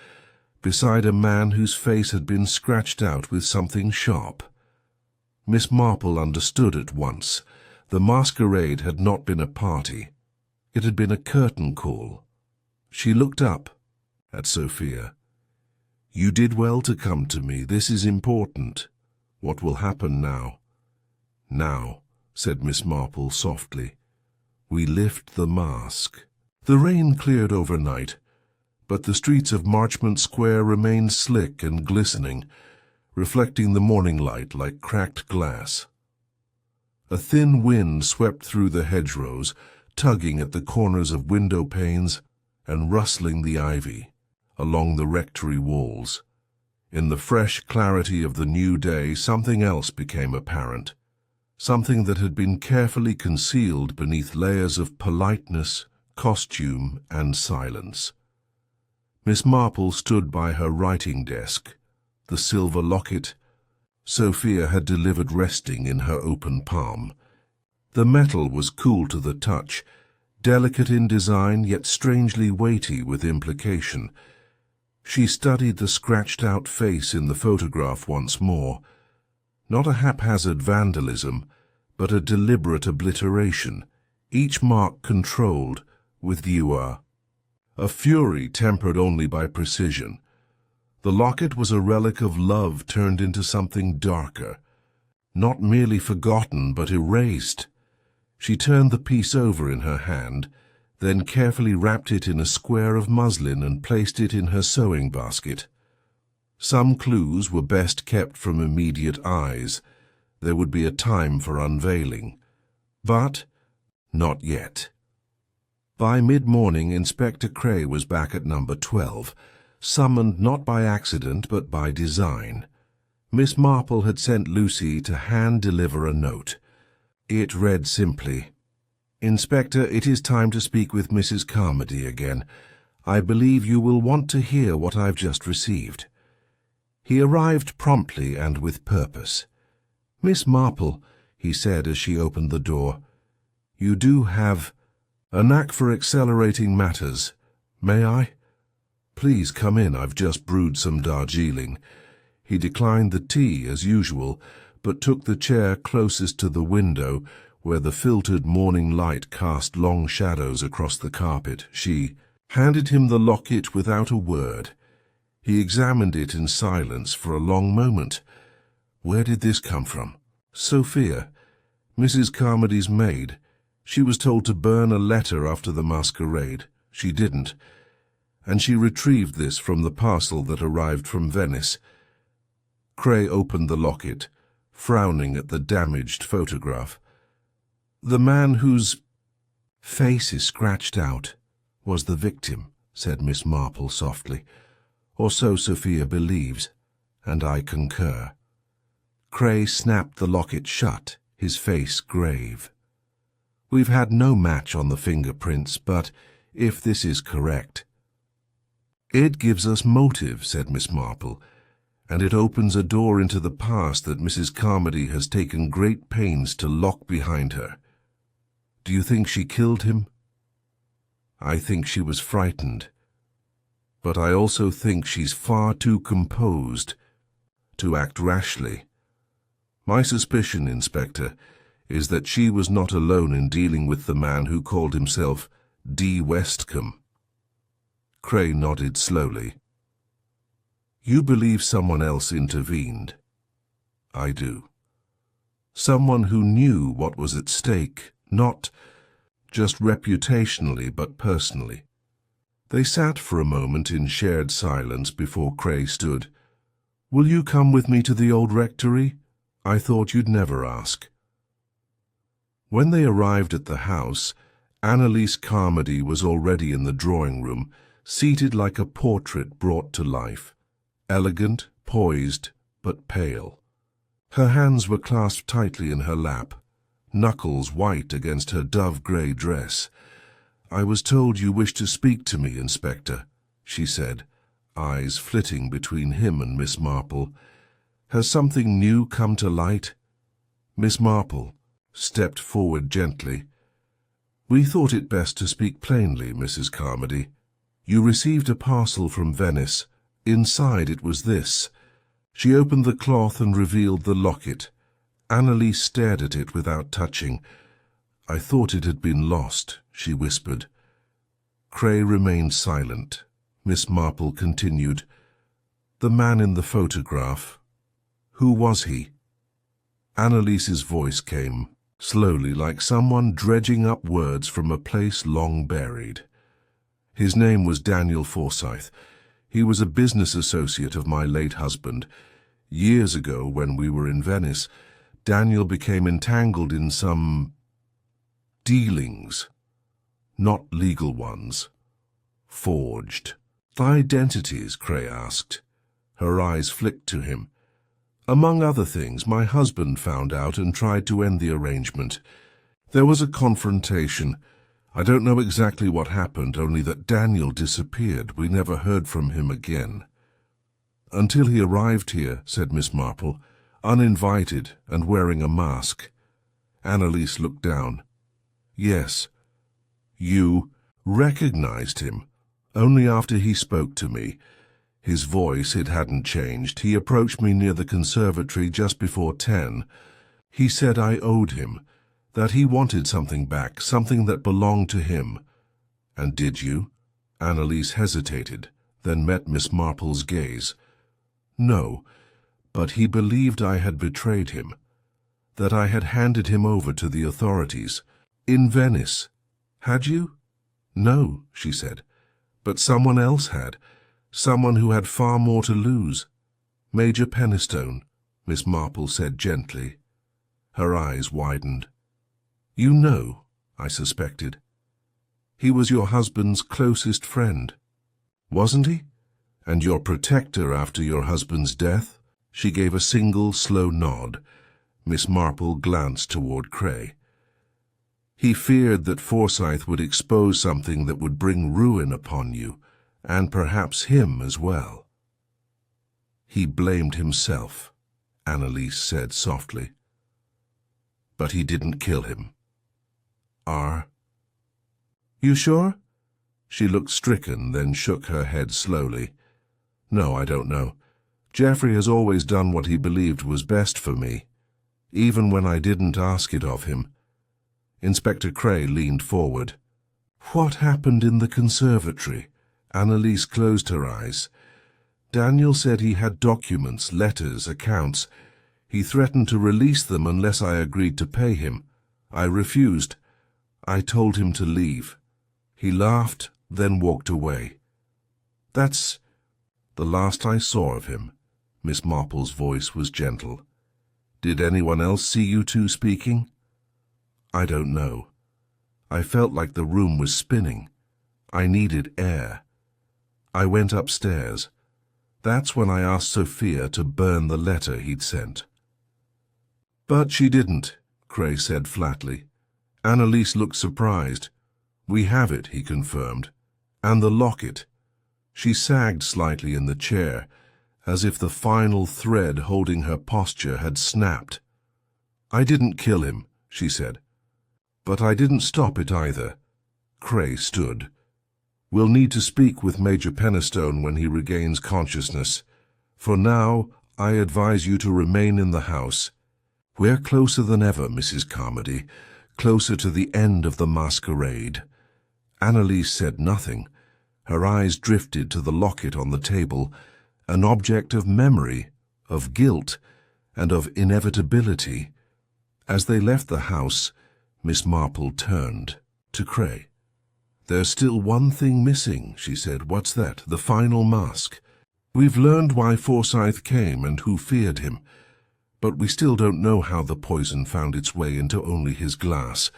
beside a man whose face had been scratched out with something sharp. Miss Marple understood at once. The masquerade had not been a party. It had been a curtain call. She looked up at Sophia. "You did well to come to me. This is important. What will happen now?" "Now," said Miss Marple softly, "we lift the mask." The rain cleared overnight, but the streets of Marchmont Square remained slick and glistening, reflecting the morning light like cracked glass. A thin wind swept through the hedgerows, tugging at the corners of window panes and rustling the ivy along the rectory walls. In the fresh clarity of the new day, something else became apparent, something that had been carefully concealed beneath layers of politeness, costume, and silence. Miss Marple stood by her writing desk, the silver locket Sophia had delivered resting in her open palm. The metal was cool to the touch, delicate in design yet strangely weighty with implication. She studied the scratched-out face in the photograph once more. Not a haphazard vandalism, but a deliberate obliteration, each mark controlled with viewer. A fury tempered only by precision. The locket was a relic of love turned into something darker, not merely forgotten but erased. She turned the piece over in her hand, then carefully wrapped it in a square of muslin and placed it in her sewing basket. Some clues were best kept from immediate eyes. There would be a time for unveiling. But Not yet. By mid-morning, Inspector Cray was back at number 12, summoned not by accident but by design. Miss Marple had sent Lucy to hand-deliver a note. It read simply, "Inspector, it is time to speak with Mrs. Carmody again. I believe you will want to hear what I've just received." He arrived promptly and with purpose. "Miss Marple," he said as she opened the door, "you do have a knack for accelerating matters. May I? Please come in. I've just brewed some Darjeeling." He declined the tea as usual, but took the chair closest to the window, where the filtered morning light cast long shadows across the carpet. She handed him the locket without a word. He examined it in silence for a long moment. Where did this come from? Sophia, Mrs. Carmody's maid. She was told to burn a letter after the masquerade. She didn't. And she retrieved this from the parcel that arrived from Venice. Cray opened the locket, frowning at the damaged photograph. "The man whose face is scratched out was the victim," said Miss Marple softly. "Or so Sophia believes, and I concur." Cray snapped the locket shut, his face grave. "We've had no match on the fingerprints, but if this is correct—" "It gives us motive," said Miss Marple, "and it opens a door into the past that Mrs. Carmody has taken great pains to lock behind her. Do you think she killed him?" "I think she was frightened. But I also think she's far too composed to act rashly. My suspicion, Inspector, is that she was not alone in dealing with the man who called himself D. Westcombe." Cray nodded slowly. "You believe someone else intervened?" "I do. Someone who knew what was at stake, not just reputationally but personally." They sat for a moment in shared silence before Cray stood. "Will you come with me to the old rectory? I thought you'd never ask." When they arrived at the house, Annalise Carmody was already in the drawing-room, seated like a portrait brought to life, elegant, poised, but pale. Her hands were clasped tightly in her lap, knuckles white against her dove-grey dress. "I was told you wished to speak to me, Inspector," she said, eyes flitting between him and Miss Marple. "Has something new come to light?" Miss Marple stepped forward gently. "We thought it best to speak plainly, Mrs. Carmody. You received a parcel from Venice. Inside it was this." She opened the cloth and revealed the locket. Annalise stared at it without touching. "I thought it had been lost," she whispered. Cray remained silent. Miss Marple continued, "The man in the photograph, who was he?" Annalise's voice came, slowly, like someone dredging up words from a place long buried. "His name was Daniel Forsyth. He was a business associate of my late husband. Years ago, when we were in Venice, Daniel became entangled in some dealings, not legal ones. Forged." "Identities?" Cray asked. Her eyes flicked to him. "Among other things, my husband found out and tried to end the arrangement. There was a confrontation. I don't know exactly what happened, only that Daniel disappeared. We never heard from him again." "Until he arrived here," said Miss Marple, "uninvited and wearing a mask." Annalise looked down. "Yes. You recognized him only after he spoke to me. His voice, it hadn't changed. He approached me near the conservatory just before 10. He said I owed him, that he wanted something back, something that belonged to him." "And did you?" Annalise hesitated, then met Miss Marple's gaze. "No, but he believed I had betrayed him, that I had handed him over to the authorities. In Venice." "Had you?" "No," she said, "but someone else had. Someone who had far more to lose." "Major Penistone," Miss Marple said gently. Her eyes widened. "You know?" I suspected. He was your husband's closest friend, wasn't he? And your protector after your husband's death? She gave a single slow nod. Miss Marple glanced toward Cray. He feared that Forsyth would expose something that would bring ruin upon you, and perhaps him as well. He blamed himself, Annalise said softly. But he didn't kill him. You sure? She looked stricken, then shook her head slowly. No, I don't know. Geoffrey has always done what he believed was best for me, even when I didn't ask it of him. Inspector Cray leaned forward. What happened in the conservatory? Annalise closed her eyes. Daniel said he had documents, letters, accounts. He threatened to release them unless I agreed to pay him. I refused. I told him to leave. He laughed, then walked away. That's the last I saw of him. Miss Marple's voice was gentle. Did anyone else see you two speaking? I don't know. I felt like the room was spinning. I needed air. I went upstairs. That's when I asked Sophia to burn the letter he'd sent. But she didn't, Cray said flatly. Annalise looked surprised. We have it, he confirmed. And the locket. She sagged slightly in the chair, as if the final thread holding her posture had snapped. I didn't kill him, she said. But I didn't stop it either. Cray stood. We'll need to speak with Major Penistone when he regains consciousness. For now, I advise you to remain in the house. We're closer than ever, Mrs. Carmody, closer to the end of the masquerade. Annalise said nothing. Her eyes drifted to the locket on the table, an object of memory, of guilt, and of inevitability. As they left the house, Miss Marple turned to Cray. There's still one thing missing, she said. What's that? The final mask. We've learned why Forsyth came and who feared him, but we still don't know how the poison found its way into only his glass.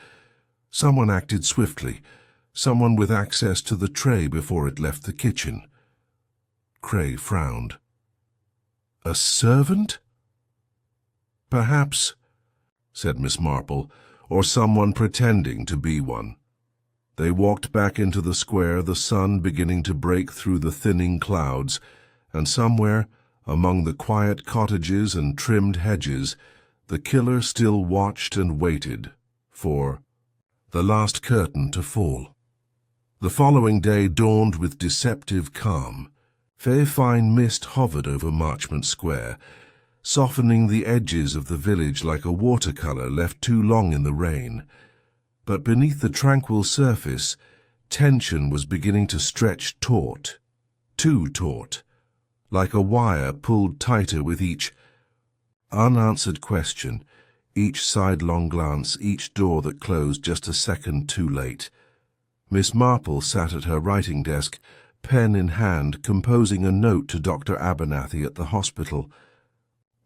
Someone acted swiftly, someone with access to the tray before it left the kitchen. Cray frowned. A servant? Perhaps, said Miss Marple, or someone pretending to be one. They walked back into the square, the sun beginning to break through the thinning clouds, and somewhere, among the quiet cottages and trimmed hedges, the killer still watched and waited for the last curtain to fall. The following day dawned with deceptive calm. Fair fine mist hovered over Marchmont Square, softening the edges of the village like a watercolour left too long in the rain. But beneath the tranquil surface, tension was beginning to stretch taut, too taut, like a wire pulled tighter with each unanswered question, each sidelong glance, each door that closed just a second too late. Miss Marple sat at her writing desk, pen in hand, composing a note to Dr. Abernathy at the hospital.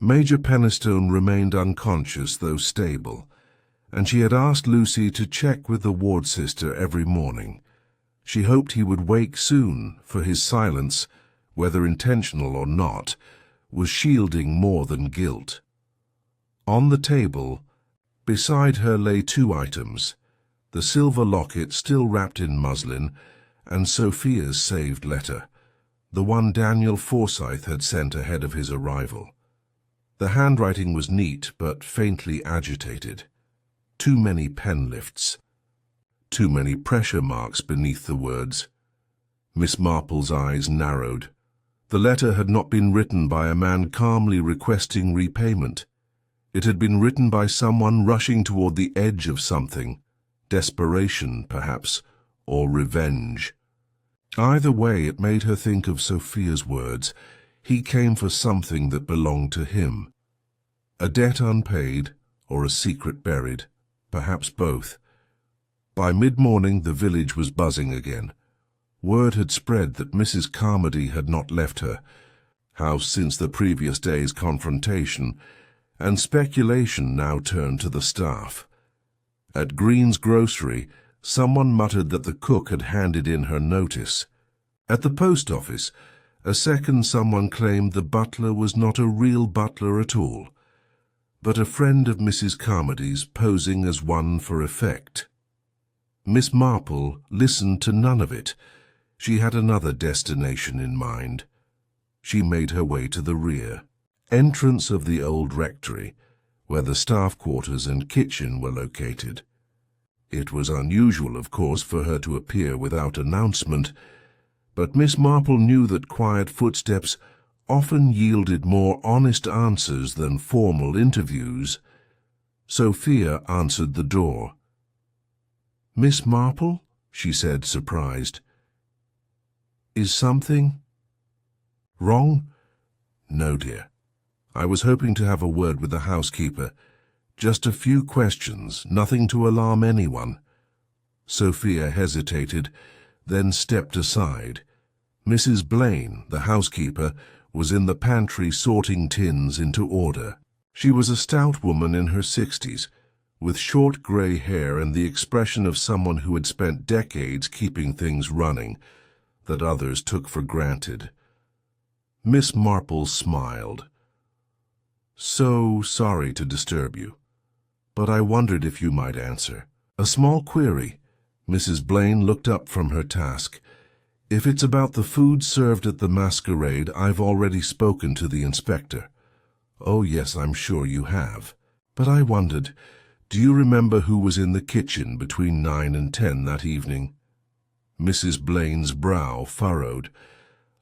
Major Penistone remained unconscious, though stable, and she had asked Lucy to check with the ward sister every morning. She hoped he would wake soon, for his silence, whether intentional or not, was shielding more than guilt. On the table, beside her lay two items, the silver locket still wrapped in muslin, and Sophia's saved letter, the one Daniel Forsyth had sent ahead of his arrival. The handwriting was neat, but faintly agitated. Too many pen lifts. Too many pressure marks beneath the words. Miss Marple's eyes narrowed. The letter had not been written by a man calmly requesting repayment. It had been written by someone rushing toward the edge of something. Desperation, perhaps, or revenge. Either way, it made her think of Sophia's words. He came for something that belonged to him. A debt unpaid, or a secret buried, perhaps both. By mid-morning the village was buzzing again. Word had spread that Mrs. Carmody had not left her house since the previous day's confrontation, and speculation now turned to the staff. At Green's grocery, someone muttered that the cook had handed in her notice. At the post office, a second someone claimed the butler was not a real butler at all, but a friend of Mrs. Carmody's posing as one for effect. Miss Marple listened to none of it. She had another destination in mind. She made her way to the rear entrance of the old rectory, where the staff quarters and kitchen were located. It was unusual, of course, for her to appear without announcement, but Miss Marple knew that quiet footsteps often yielded more honest answers than formal interviews. Sophia answered the door. "Miss Marple?" she said, surprised. "Is something wrong?" "No, dear. I was hoping to have a word with the housekeeper. Just a few questions, nothing to alarm anyone." Sophia hesitated, then stepped aside. Mrs. Blaine, the housekeeper, was in the pantry sorting tins into order. She was a stout woman in her 60s, with short grey hair and the expression of someone who had spent decades keeping things running that others took for granted. Miss Marple smiled. "So sorry to disturb you, but I wondered if you might answer a small query." Mrs. Blaine looked up from her task. "If it's about the food served at the Masquerade, I've already spoken to the inspector." "Oh, yes, I'm sure you have. But I wondered, do you remember who was in the kitchen between 9 and 10 that evening?" Mrs. Blaine's brow furrowed.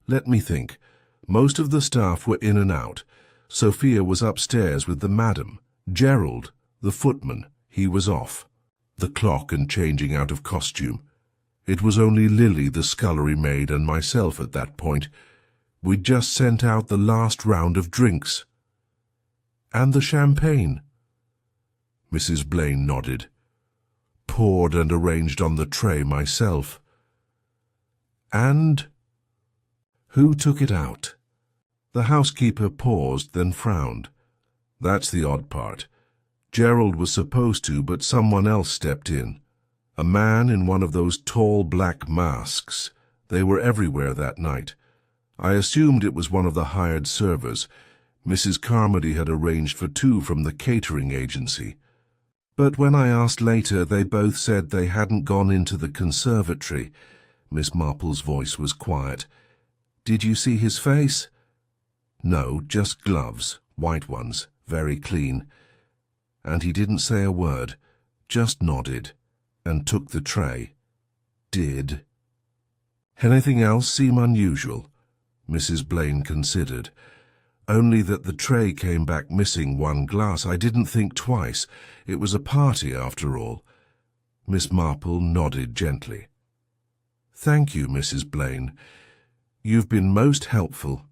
"Let me think. Most of the staff were in and out. Sophia was upstairs with the madam. Gerald, the footman, he was off the clock and changing out of costume. It was only Lily, the scullery maid, and myself at that point. We'd just sent out the last round of drinks." "And the champagne?" Mrs. Blaine nodded. "Poured and arranged on the tray myself." "And who took it out?" The housekeeper paused, then frowned. "That's the odd part. Gerald was supposed to, but someone else stepped in. A man in one of those tall black masks. They were everywhere that night. I assumed it was one of the hired servers. Mrs. Carmody had arranged for 2 from the catering agency. But when I asked later, they both said they hadn't gone into the conservatory." Miss Marple's voice was quiet. "Did you see his face?" "No, just gloves, white ones, very clean. And he didn't say a word, just nodded, and took the tray." "Did anything else seem unusual?" Mrs. Blaine considered. "Only that the tray came back missing 1 glass. I didn't think twice. It was a party, after all." Miss Marple nodded gently. "Thank you, Mrs. Blaine. You've been most helpful."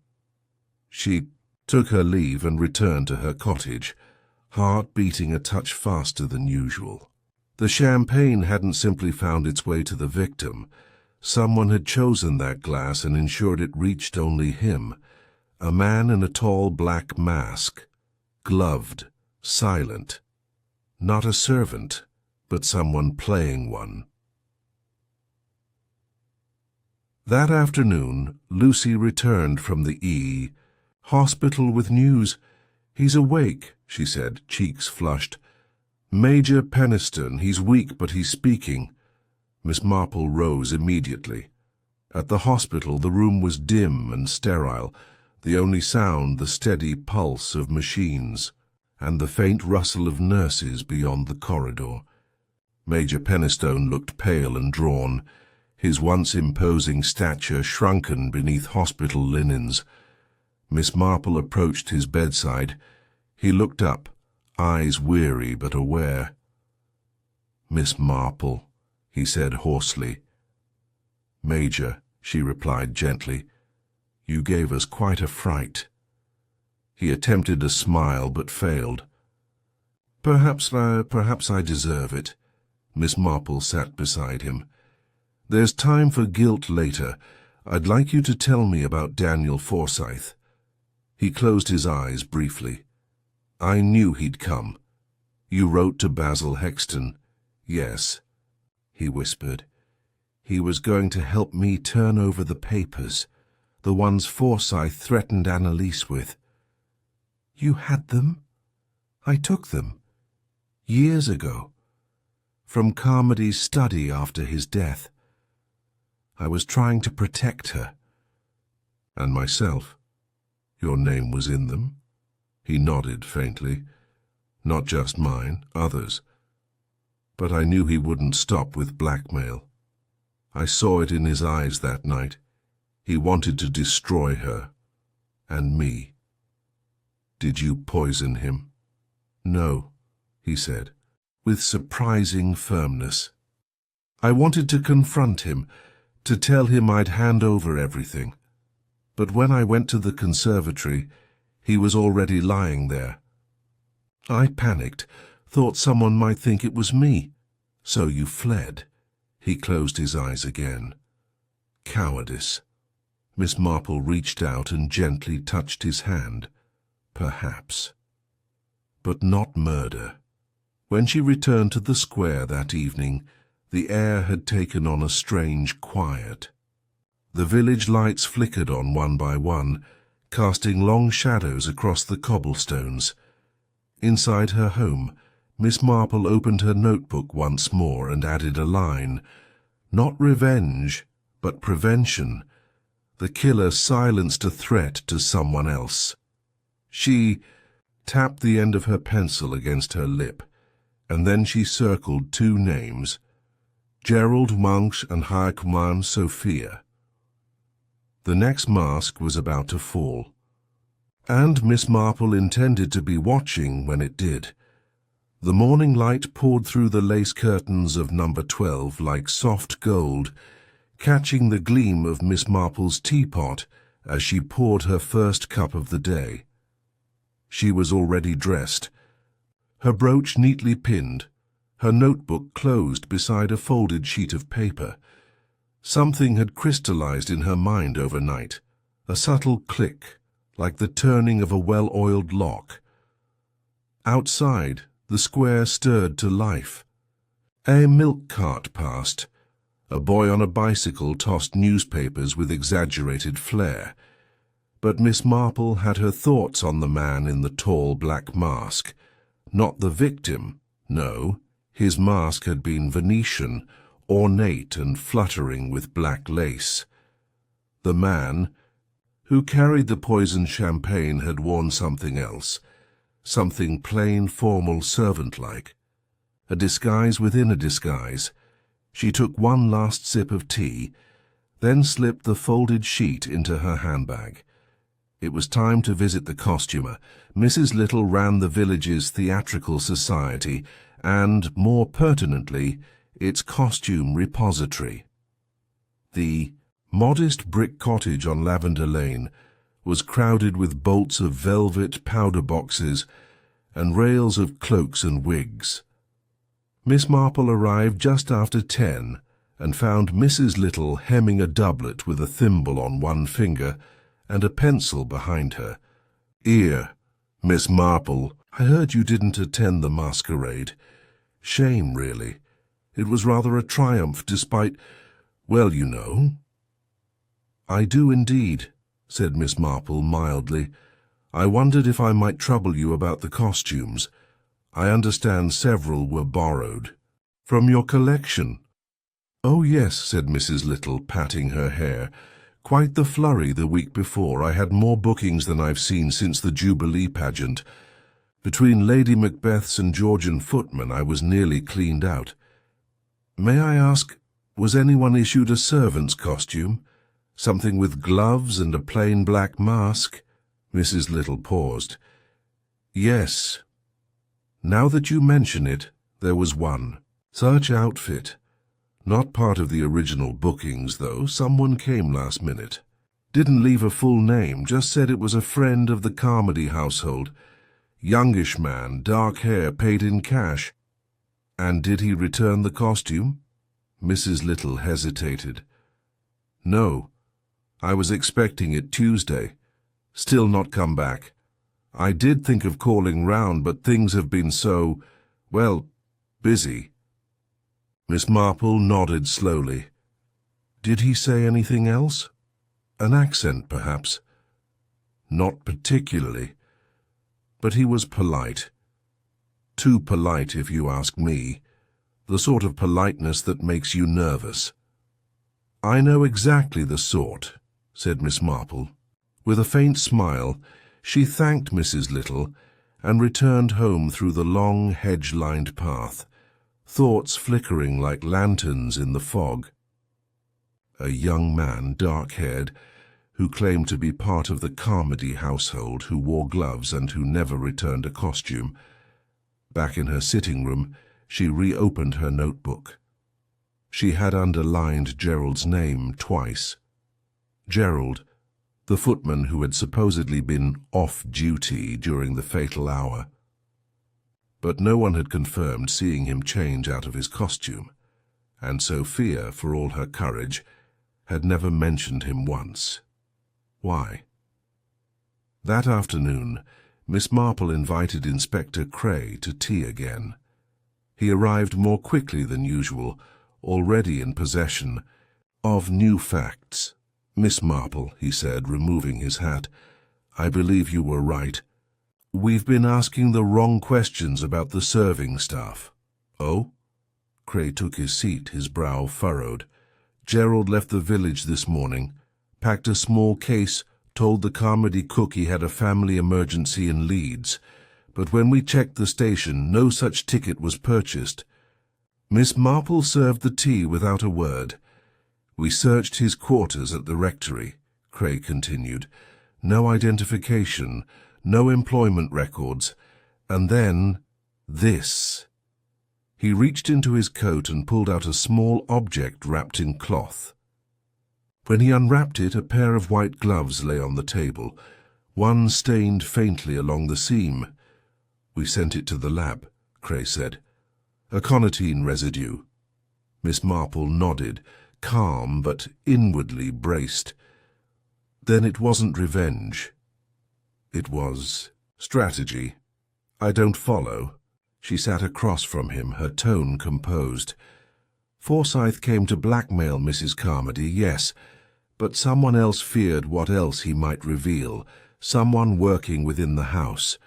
She took her leave and returned to her cottage, heart beating a touch faster than usual. The champagne hadn't simply found its way to the victim. Someone had chosen that glass and ensured it reached only him. A man in a tall black mask, gloved, silent. Not a servant, but someone playing one. That afternoon, Lucy returned from the hospital with news. "He's awake," she said, cheeks flushed. "Major Peniston, he's weak, but he's speaking." Miss Marple rose immediately. At the hospital, the room was dim and sterile, the only sound the steady pulse of machines, and the faint rustle of nurses beyond the corridor. Major Penistone looked pale and drawn, his once imposing stature shrunken beneath hospital linens. Miss Marple approached his bedside. He looked up, eyes weary but aware. "Miss Marple," he said hoarsely. "Major," she replied gently, "you gave us quite a fright." He attempted a smile but failed. Perhaps I deserve it." Miss Marple sat beside him. "There's time for guilt later. I'd like you to tell me about Daniel Forsyth." He closed his eyes briefly. "I knew he'd come. You wrote to Basil Hexton. Yes, he whispered. He was going to help me turn over the papers, the ones Forsyth threatened Annalise with. You had them? I took them. Years ago. From Carmody's study after his death. I was trying to protect her. And myself. Your name was in them? He nodded faintly. Not just mine, others. But I knew he wouldn't stop with blackmail. I saw it in his eyes that night. He wanted to destroy her. And me. Did you poison him? No, he said, with surprising firmness. I wanted to confront him, to tell him I'd hand over everything. But when I went to the conservatory, he was already lying there. I panicked, thought someone might think it was me. So you fled. He closed his eyes again. Cowardice. Miss Marple reached out and gently touched his hand. Perhaps. But not murder. When she returned to the square that evening, the air had taken on a strange quiet. The village lights flickered on one by one, casting long shadows across the cobblestones. Inside her home, Miss Marple opened her notebook once more and added a line. Not revenge, but prevention. The killer silenced a threat to someone else. She tapped the end of her pencil against her lip, and then she circled two names, Gerald Munch and Hercule Sophia. The next mask was about to fall, and Miss Marple intended to be watching when it did. The morning light poured through the lace curtains of number 12 like soft gold, catching the gleam of Miss Marple's teapot as she poured her first cup of the day. She was already dressed, her brooch neatly pinned, her notebook closed beside a folded sheet of paper. Something had crystallized in her mind overnight, a subtle click, like the turning of a well-oiled lock. Outside, the square stirred to life. A milk cart passed. A boy on a bicycle tossed newspapers with exaggerated flair. But Miss Marple had her thoughts on the man in the tall black mask. Not the victim, no. His mask had been Venetian, ornate and fluttering with black lace. The man who carried the poisoned champagne had worn something else, something plain, formal, servant-like. A disguise within a disguise. She took one last sip of tea, then slipped the folded sheet into her handbag. It was time to visit the costumer. Mrs. Little ran the village's theatrical society and, more pertinently, its costume repository. The modest brick cottage on Lavender Lane was crowded with bolts of velvet powder boxes and rails of cloaks and wigs. Miss Marple arrived just after 10 and found Mrs. Little hemming a doublet with a thimble on one finger and a pencil behind her. "Here, Miss Marple, I heard you didn't attend the masquerade. Shame, really. It was rather a triumph despite, well, you know." "I do indeed," said Miss Marple mildly. "I wondered if I might trouble you about the costumes. I understand several were borrowed." "From your collection?" "Oh, yes," said Mrs. Little, patting her hair. "Quite the flurry the week before. I had more bookings than I've seen since the Jubilee pageant. Between Lady Macbeth's and Georgian footmen, I was nearly cleaned out. May I ask, was anyone issued a servant's costume? Something with gloves and a plain black mask?" Mrs. Little paused. "Yes. Now that you mention it, there was one. Such outfit. Not part of the original bookings, though. Someone came last minute. Didn't leave a full name, just said it was a friend of the Carmody household. Youngish man, dark hair, paid in cash." "And did he return the costume?" Mrs. Little hesitated. "No. I was expecting it Tuesday. Still not come back. I did think of calling round, but things have been so, well, busy." Miss Marple nodded slowly. Did he say anything else? An accent, perhaps? Not particularly. But he was polite. Too polite, if you ask me. The sort of politeness that makes you nervous. I know exactly the sort, said Miss Marple. With a faint smile, she thanked Mrs. Little and returned home through the long hedge-lined path, thoughts flickering like lanterns in the fog. A young man, dark-haired, who claimed to be part of the Carmody household, who wore gloves and who never returned a costume. Back in her sitting room, she reopened her notebook. She had underlined Gerald's name twice. Gerald, the footman who had supposedly been off-duty during the fatal hour. But no one had confirmed seeing him change out of his costume, and Sophia, for all her courage, had never mentioned him once. Why? That afternoon, Miss Marple invited Inspector Cray to tea again. He arrived more quickly than usual, already in possession of new facts. Miss Marple, he said, removing his hat, I believe you were right. We've been asking the wrong questions about the serving staff. Oh? Cray took his seat, his brow furrowed. Gerald left the village this morning, packed a small case, told the Carmody cook he had a family emergency in Leeds, but when we checked the station, no such ticket was purchased. Miss Marple served the tea without a word. We searched his quarters at the rectory, Cray continued. No identification, no employment records, and then this. He reached into his coat and pulled out a small object wrapped in cloth. When he unwrapped it, a pair of white gloves lay on the table, one stained faintly along the seam. We sent it to the lab, Cray said. Aconitine residue. Miss Marple nodded, calm but inwardly braced. Then it wasn't revenge. It was strategy. I don't follow. She sat across from him, her tone composed. Forsyth came to blackmail Mrs. Carmody, yes, but someone else feared what else he might reveal, someone working within the house,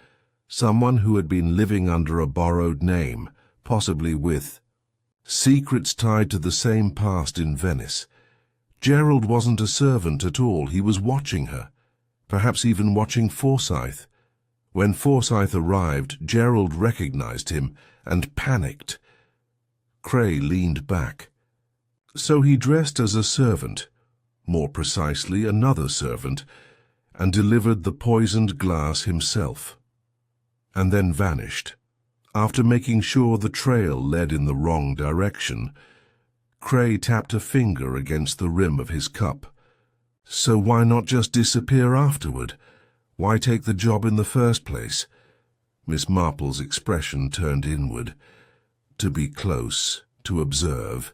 someone who had been living under a borrowed name, possibly with secrets tied to the same past in Venice. Gerald wasn't a servant at all, he was watching her, perhaps even watching Forsyth. When Forsyth arrived, Gerald recognized him and panicked. Cray leaned back. So he dressed as a servant, more precisely another servant, and delivered the poisoned glass himself, and then vanished. After making sure the trail led in the wrong direction, Cray tapped a finger against the rim of his cup. So why not just disappear afterward? Why take the job in the first place? Miss Marple's expression turned inward. To be close, to observe,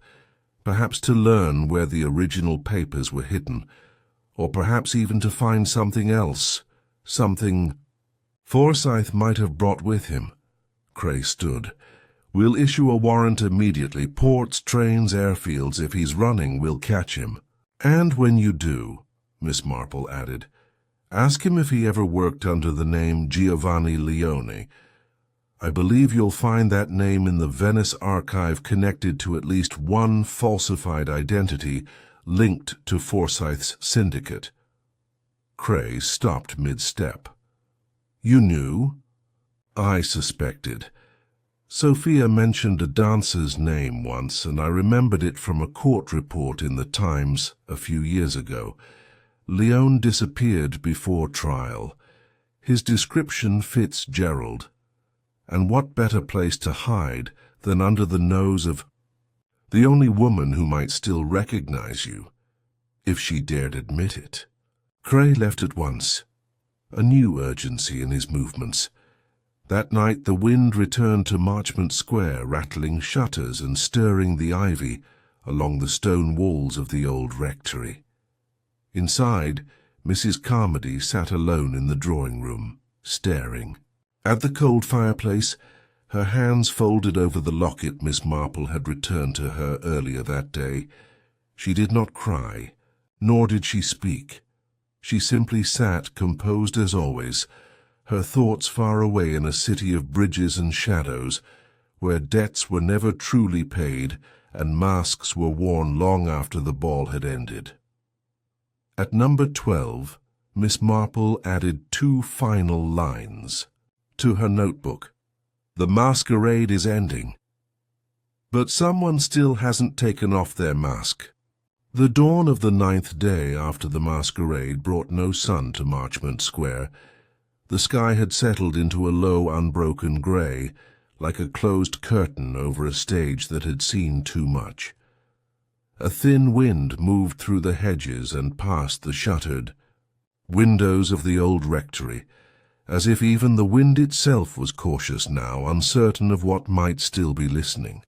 perhaps to learn where the original papers were hidden, or perhaps even to find something else, something Forsyth might have brought with him. Cray stood. We'll issue a warrant immediately. Ports, trains, airfields. If he's running, we'll catch him. And when you do, Miss Marple added, ask him if he ever worked under the name Giovanni Leone. I believe you'll find that name in the Venice archive connected to at least one falsified identity linked to Forsyth's syndicate. Cray stopped mid-step. You knew? I suspected. Sophia mentioned a dancer's name once, and I remembered it from a court report in the Times a few years ago. Leone disappeared before trial. His description fits Gerald. And what better place to hide than under the nose of the only woman who might still recognize you, if she dared admit it? Cray left at once, a new urgency in his movements. That night the wind returned to Marchmont Square, rattling shutters and stirring the ivy along the stone walls of the old rectory. Inside, Mrs. Carmody sat alone in the drawing-room, staring. At the cold fireplace, her hands folded over the locket Miss Marple had returned to her earlier that day. She did not cry, nor did she speak. She simply sat, composed as always, her thoughts far away in a city of bridges and shadows, where debts were never truly paid and masks were worn long after the ball had ended. At number 12, Miss Marple added 2 final lines to her notebook. The masquerade is ending. But someone still hasn't taken off their mask. The dawn of the 9th day after the masquerade brought no sun to Marchmont Square. The sky had settled into a low, unbroken grey, like a closed curtain over a stage that had seen too much. A thin wind moved through the hedges and past the shuttered windows of the old rectory, as if even the wind itself was cautious now, uncertain of what might still be listening.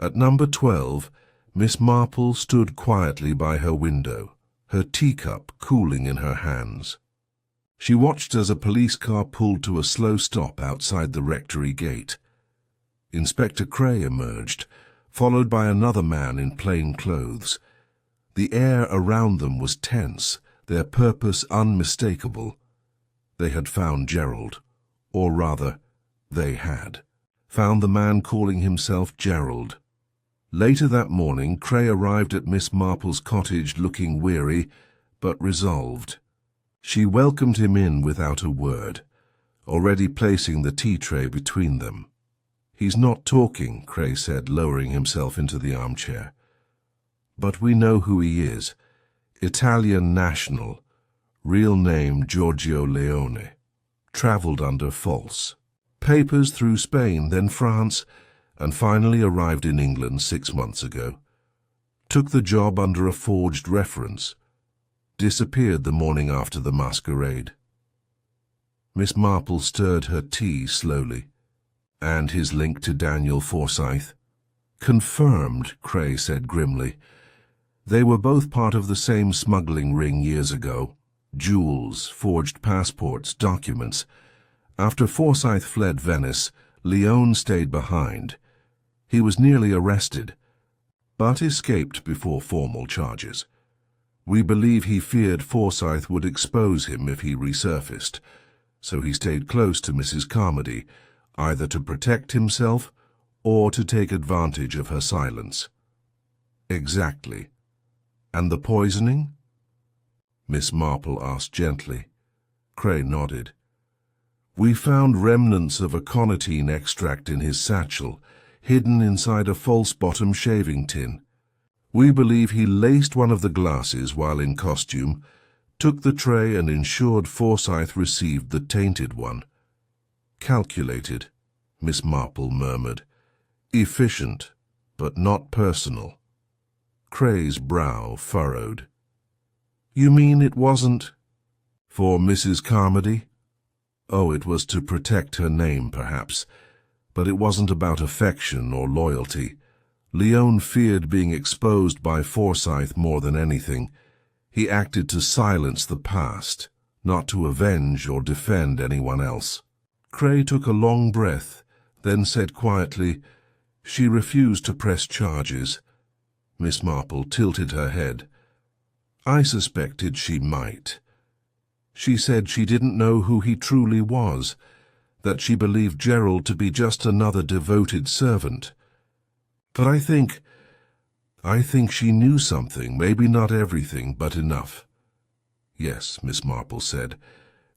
At number 12, Miss Marple stood quietly by her window, her teacup cooling in her hands. She watched as a police car pulled to a slow stop outside the rectory gate. Inspector Cray emerged, followed by another man in plain clothes. The air around them was tense, their purpose unmistakable. They had found Gerald, or rather, they had found the man calling himself Gerald. Later that morning, Cray arrived at Miss Marple's cottage looking weary, but resolved. She welcomed him in without a word, already placing the tea tray between them. "He's not talking," Cray said, lowering himself into the armchair. "But we know who he is. Italian national, real name Giorgio Leone. Travelled under false papers through Spain, then France, and finally arrived in England 6 months ago. Took the job under a forged reference. Disappeared the morning after the masquerade." Miss Marple stirred her tea slowly. "And his link to Daniel Forsyth?" "Confirmed," Cray said grimly. "They were both part of the same smuggling ring years ago. Jewels, forged passports, documents. After Forsyth fled Venice, Leone stayed behind. He was nearly arrested, but escaped before formal charges. We believe he feared Forsyth would expose him if he resurfaced, so he stayed close to Mrs. Carmody, either to protect himself or to take advantage of her silence." "Exactly. And the poisoning?" Miss Marple asked gently. Cray nodded. "We found remnants of aconitine extract in his satchel, hidden inside a false-bottom shaving tin. We believe he laced one of the glasses while in costume, took the tray and ensured Forsyth received the tainted one." "Calculated," Miss Marple murmured. "Efficient, but not personal." Cray's brow furrowed. "You mean it wasn't—" "For Mrs. Carmody? Oh, it was to protect her name, perhaps. But it wasn't about affection or loyalty. Leone feared being exposed by Forsyth more than anything. He acted to silence the past, not to avenge or defend anyone else." Cray took a long breath, then said quietly, "She refused to press charges." Miss Marple tilted her head. "I suspected she might. She said she didn't know who he truly was, that she believed Gerald to be just another devoted servant. But I think she knew something, maybe not everything, but enough." "Yes," Miss Marple said,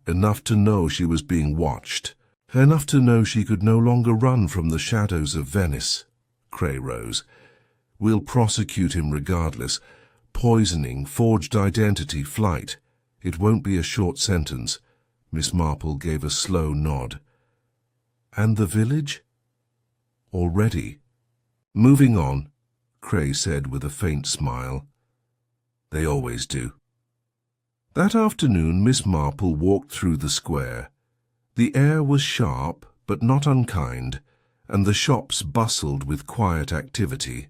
"enough to know she was being watched. Enough to know she could no longer run from the shadows of Venice." Cray rose. "We'll prosecute him regardless. Poisoning, forged identity, flight. It won't be a short sentence." Miss Marple gave a slow nod. "And the village?" "Already." "Moving on," Cray said with a faint smile. "They always do." That afternoon Miss Marple walked through the square. The air was sharp, but not unkind, and the shops bustled with quiet activity.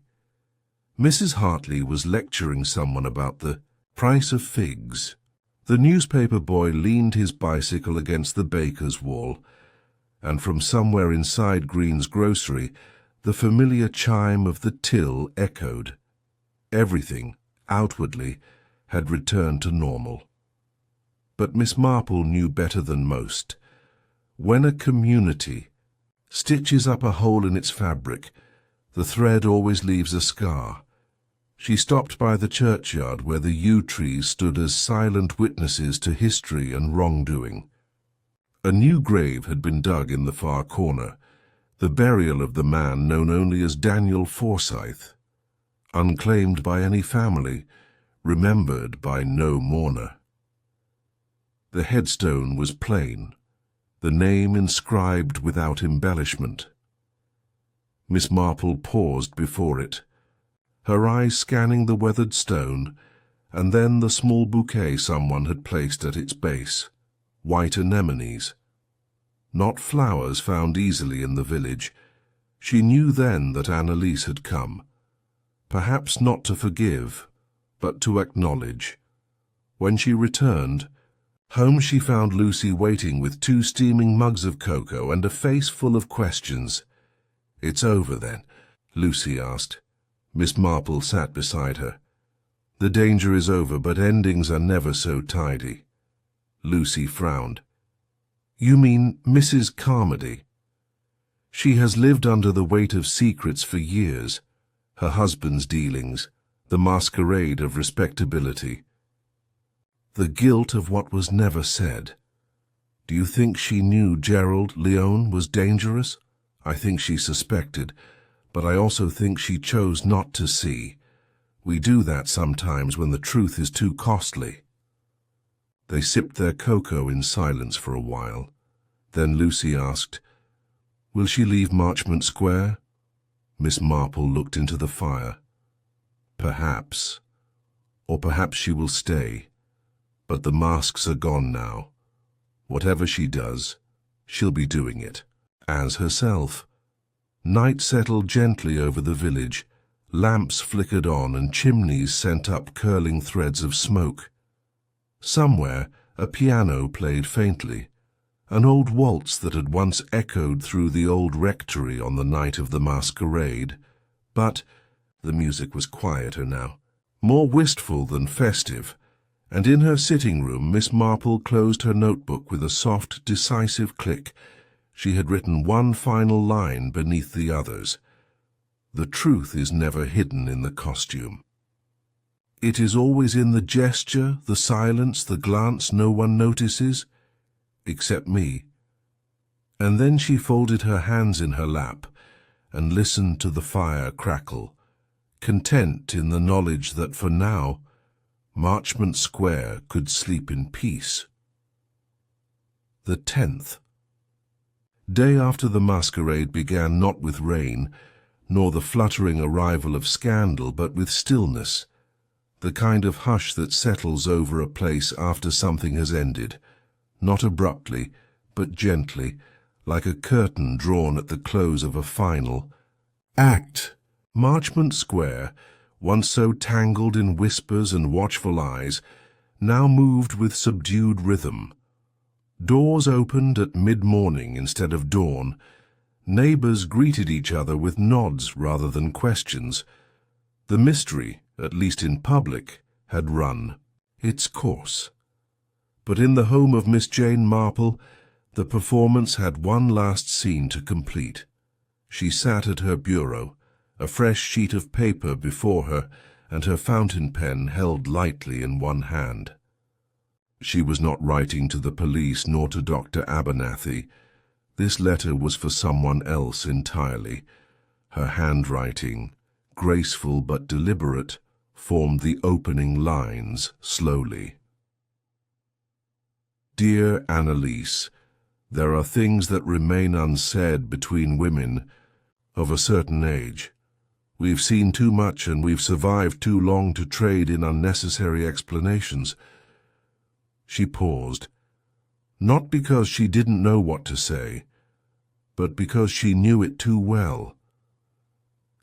Mrs. Hartley was lecturing someone about the price of figs. The newspaper boy leaned his bicycle against the baker's wall. and from somewhere inside Green's grocery, the familiar chime of the till echoed. Everything, outwardly, had returned to normal. But Miss Marple knew better than most. When a community stitches up a hole in its fabric, the thread always leaves a scar. She stopped by the churchyard where the yew trees stood as silent witnesses to history and wrongdoing. A new grave had been dug in the far corner, the burial of the man known only as Daniel Forsyth, unclaimed by any family, remembered by no mourner. The headstone was plain, the name inscribed without embellishment. Miss Marple paused before it, her eyes scanning the weathered stone, and then the small bouquet someone had placed at its base, white anemones. Not flowers found easily in the village. She knew then that Annalise had come, perhaps not to forgive, but to acknowledge. When she returned, home she found Lucy waiting with 2 steaming mugs of cocoa and a face full of questions. "It's over, then?" Lucy asked. Miss Marple sat beside her. "The danger is over, but endings are never so tidy." Lucy frowned. "You mean Mrs. Carmody?" "She has lived under the weight of secrets for years. Her husband's dealings, the masquerade of respectability, the guilt of what was never said. Do you think she knew Gerald Leone was dangerous? I think she suspected, but I also think she chose not to see. We do that sometimes when the truth is too costly." They sipped their cocoa in silence for a while. Then Lucy asked, "Will she leave Marchmont Square?" Miss Marple looked into the fire. "Perhaps. Or perhaps she will stay. But the masks are gone now. Whatever she does, she'll be doing it as herself." Night settled gently over the village. Lamps flickered on and chimneys sent up curling threads of smoke. Somewhere a piano played faintly, an old waltz that had once echoed through the old rectory on the night of the masquerade. But the music was quieter now, more wistful than festive, and in her sitting room Miss Marple closed her notebook with a soft, decisive click. She had written one final line beneath the others. "The truth is never hidden in the costume. It is always in the gesture, the silence, the glance no one notices, except me." And then she folded her hands in her lap and listened to the fire crackle, content in the knowledge that for now Marchmont Square could sleep in peace. The 10th. Day after the masquerade began not with rain, nor the fluttering arrival of scandal, but with stillness, the kind of hush that settles over a place after something has ended, not abruptly, but gently, like a curtain drawn at the close of a final act. Marchmont Square, once so tangled in whispers and watchful eyes, now moved with subdued rhythm. Doors opened at mid-morning instead of dawn. Neighbors greeted each other with nods rather than questions. The mystery, at least in public, had run its course. But in the home of Miss Jane Marple, the performance had one last scene to complete. She sat at her bureau, a fresh sheet of paper before her, and her fountain pen held lightly in one hand. She was not writing to the police nor to Dr. Abernathy. This letter was for someone else entirely. Her handwriting, graceful but deliberate, formed the opening lines slowly. "Dear Annalise, there are things that remain unsaid between women of a certain age. We've seen too much and we've survived too long to trade in unnecessary explanations." She paused, not because she didn't know what to say, but because she knew it too well.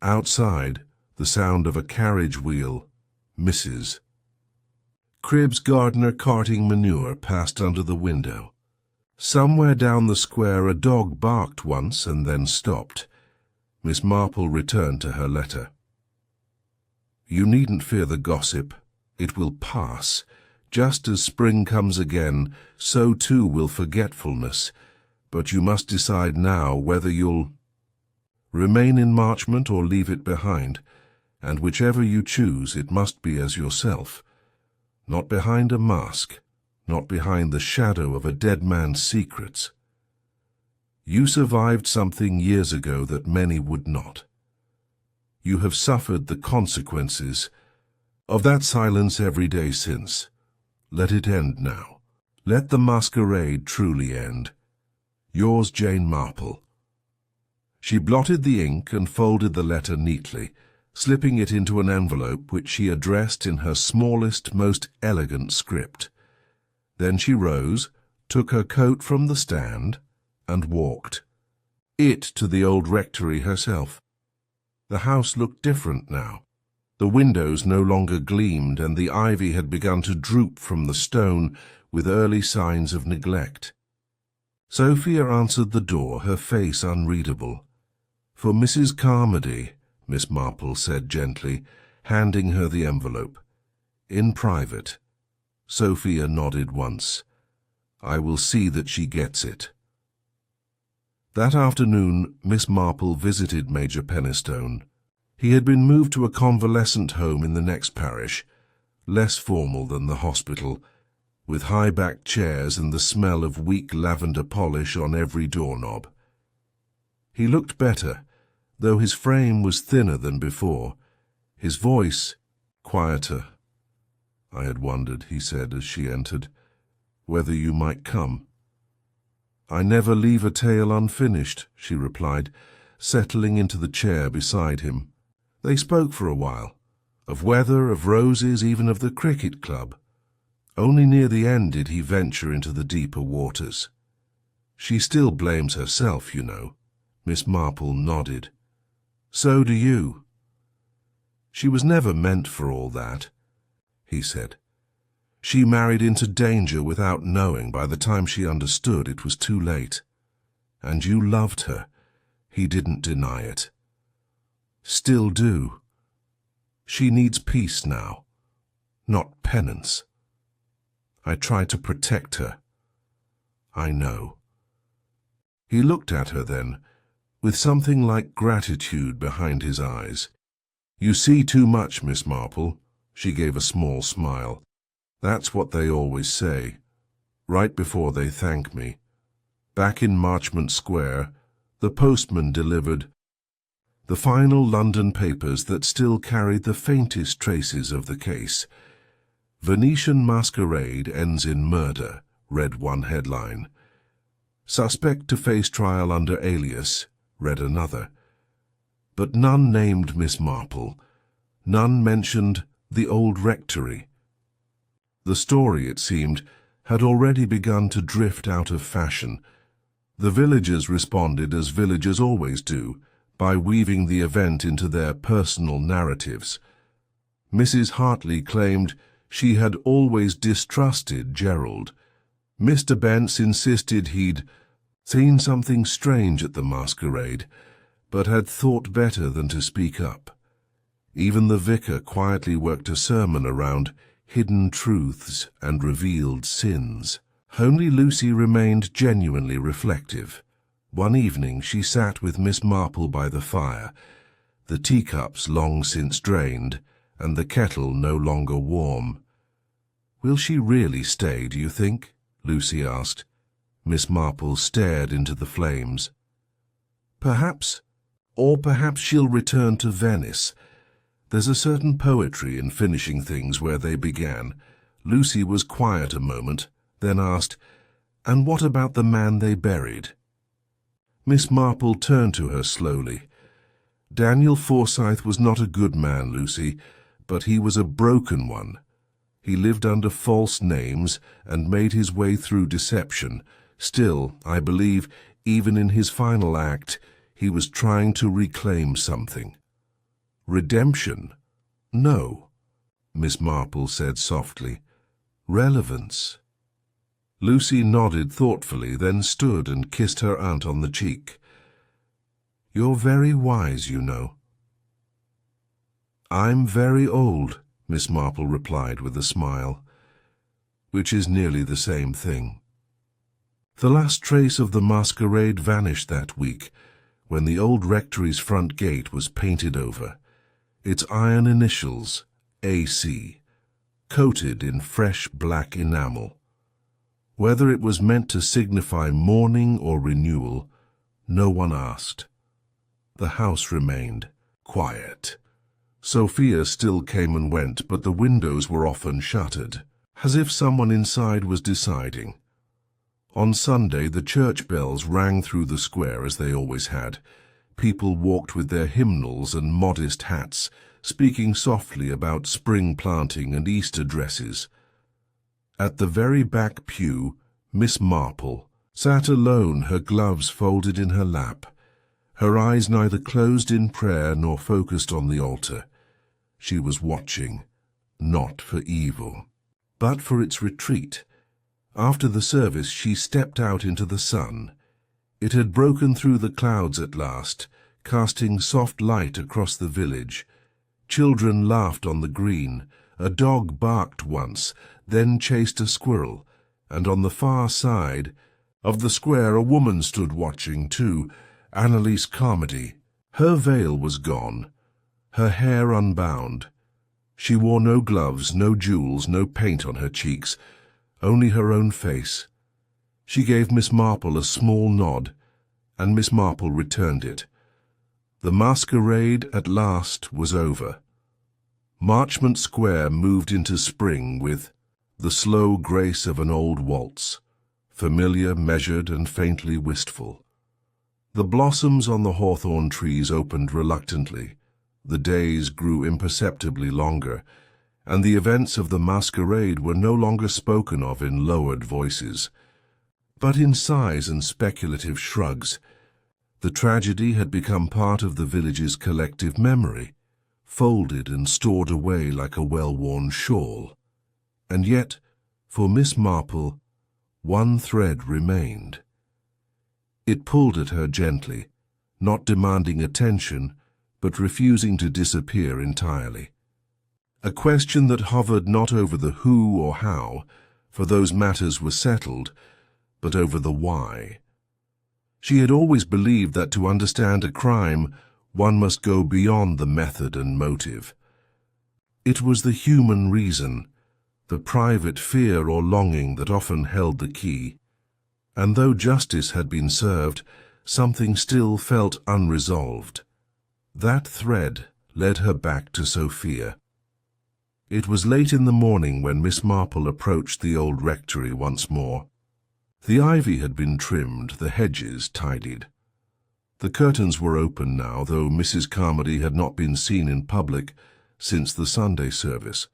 Outside, the sound of a carriage wheel, Mrs. Cribb's gardener carting manure passed under the window. Somewhere down the square a dog barked once and then stopped. Miss Marple returned to her letter. You needn't fear the gossip. It will pass. Just as spring comes again, so too will forgetfulness. But you must decide now whether you'll remain in Marchmont or leave it behind, and whichever you choose, it must be as yourself. Not behind a mask, not behind the shadow of a dead man's secrets. You survived something years ago that many would not. You have suffered the consequences of that silence every day since. Let it end now. Let the masquerade truly end. Yours, Jane Marple. She blotted the ink and folded the letter neatly, slipping it into an envelope which she addressed in her smallest, most elegant script. Then she rose, took her coat from the stand, and walked. It to the old rectory herself. The house looked different now. The windows no longer gleamed, and the ivy had begun to droop from the stone with early signs of neglect. Sophia answered the door, her face unreadable. "For Mrs. Carmody," Miss Marple said gently, handing her the envelope. "In private." Sophia nodded once. "I will see that she gets it." That afternoon, Miss Marple visited Major Penistone. He had been moved to a convalescent home in the next parish, less formal than the hospital, with high-backed chairs and the smell of weak lavender polish on every doorknob. He looked better, though his frame was thinner than before, his voice quieter. "I had wondered," he said as she entered, "whether you might come." "I never leave a tale unfinished," she replied, settling into the chair beside him. They spoke for a while, of weather, of roses, even of the cricket club. Only near the end did he venture into the deeper waters. "She still blames herself, you know." Miss Marple nodded. "So do you." "She was never meant for all that," he said. "She married into danger without knowing. By the time she understood, it was too late. And you loved her. He didn't deny it. Still do. She needs peace now, not penance. I try to protect her. I know." He looked at her then, with something like gratitude behind his eyes. "You see too much, Miss Marple." She gave a small smile. "That's what they always say, right before they thank me." Back in Marchmont Square, the postman delivered the final London papers that still carried the faintest traces of the case. "Venetian Masquerade ends in murder," read one headline. "Suspect to face trial under alias," read another. But none named Miss Marple. None mentioned the old rectory. The story, it seemed, had already begun to drift out of fashion. The villagers responded as villagers always do, by weaving the event into their personal narratives. Mrs. Hartley claimed she had always distrusted Gerald. Mr. Bence insisted he'd seen something strange at the masquerade, but had thought better than to speak up. Even the vicar quietly worked a sermon around hidden truths and revealed sins. Only Lucy remained genuinely reflective. One evening she sat with Miss Marple by the fire, the teacups long since drained, and the kettle no longer warm. "Will she really stay, do you think?" Lucy asked. Miss Marple stared into the flames. "Perhaps, or perhaps she'll return to Venice. There's a certain poetry in finishing things where they began." Lucy was quiet a moment, then asked, "And what about the man they buried?" Miss Marple turned to her slowly. "Daniel Forsyth was not a good man, Lucy, but he was a broken one. He lived under false names and made his way through deception. Still, I believe, even in his final act, he was trying to reclaim something." "Redemption? No," Miss Marple said softly. "Relevance." Lucy nodded thoughtfully, then stood and kissed her aunt on the cheek. "You're very wise, you know." "I'm very old," Miss Marple replied with a smile, which is nearly the same thing. The last trace of the masquerade vanished that week, when the old rectory's front gate was painted over, its iron initials, AC, coated in fresh black enamel. Whether it was meant to signify mourning or renewal, no one asked. The house remained quiet. Sophia still came and went, but the windows were often shuttered, as if someone inside was deciding. On Sunday, the church bells rang through the square as they always had. People walked with their hymnals and modest hats, speaking softly about spring planting and Easter dresses. At the very back pew, Miss Marple sat alone, her gloves folded in her lap, her eyes neither closed in prayer nor focused on the altar. She was watching, not for evil, but for its retreat. After the service, she stepped out into the sun. It had broken through the clouds at last, casting soft light across the village. Children laughed on the green. A dog barked once, then chased a squirrel, and on the far side of the square a woman stood watching too, Annalise Carmody. Her veil was gone, her hair unbound. She wore no gloves, no jewels, no paint on her cheeks, only her own face. She gave Miss Marple a small nod, and Miss Marple returned it. The masquerade at last was over. Marchmont Square moved into spring with the slow grace of an old waltz, familiar, measured, and faintly wistful. The blossoms on the hawthorn trees opened reluctantly. The days grew imperceptibly longer, and the events of the masquerade were no longer spoken of in lowered voices, but in sighs and speculative shrugs. The tragedy had become part of the village's collective memory, folded and stored away like a well-worn shawl. And yet, for Miss Marple, one thread remained. It pulled at her gently, not demanding attention, but refusing to disappear entirely. A question that hovered not over the who or how, for those matters were settled, but over the why. She had always believed that to understand a crime, one must go beyond the method and motive. It was the human reason, the private fear or longing that often held the key. And though justice had been served, something still felt unresolved. That thread led her back to Sophia. It was late in the morning when Miss Marple approached the old rectory once more. The ivy had been trimmed, the hedges tidied. The curtains were open now, though Mrs. Carmody had not been seen in public since the Sunday service.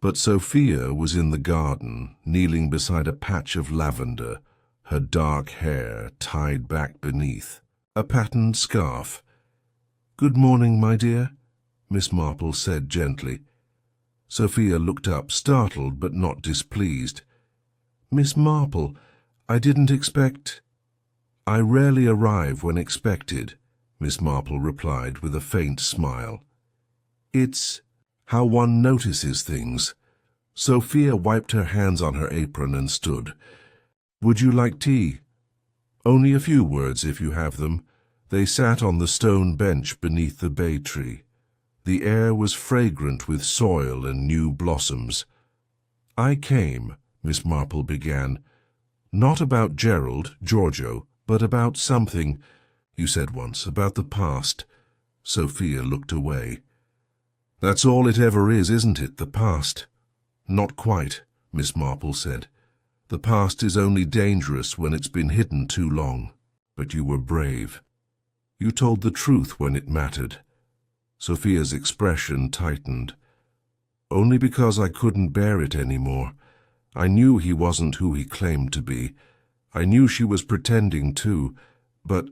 But Sophia was in the garden, kneeling beside a patch of lavender, her dark hair tied back beneath a patterned scarf. "Good morning, my dear," Miss Marple said gently. Sophia looked up, startled but not displeased. "Miss Marple, I didn't expect—" "I rarely arrive when expected," Miss Marple replied with a faint smile. "It's how one notices things." Sophia wiped her hands on her apron and stood. "Would you like tea?" "Only a few words, if you have them." They sat on the stone bench beneath the bay tree. The air was fragrant with soil and new blossoms. "I came," Miss Marple began, "not about Gerald, Giorgio, but about something you said once, about the past." Sophia looked away. "That's all it ever is, isn't it, the past?" "Not quite," Miss Marple said. "The past is only dangerous when it's been hidden too long. But you were brave. You told the truth when it mattered." Sophia's expression tightened. "Only because I couldn't bear it anymore. I knew he wasn't who he claimed to be. I knew she was pretending too, but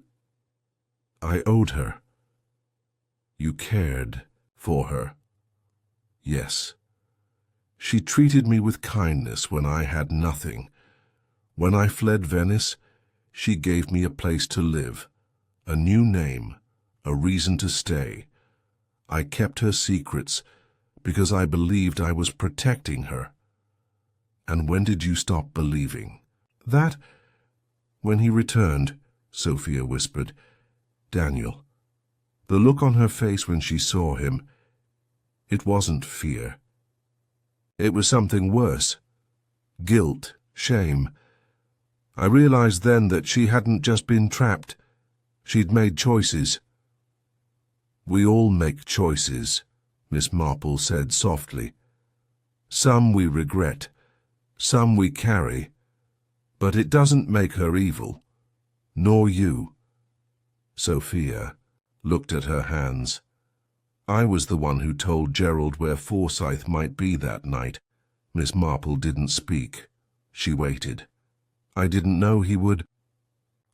I owed her." "You cared for her?" "Yes. She treated me with kindness when I had nothing, When I fled Venice, she gave me a place to live, a new name, a reason to stay. I kept her secrets because I believed I was protecting her. And when did you stop believing? That, when he returned, Sophia whispered. Daniel. The look on her face when she saw him, it wasn't fear. It was something worse. Guilt, shame. I realized then that she hadn't just been trapped. She'd made choices. We all make choices, Miss Marple said softly. Some we regret, some we carry, but it doesn't make her evil, nor you. Sophia looked at her hands. I was the one who told Gerald where Forsyth might be that night. Miss Marple didn't speak. She waited. I didn't know he would.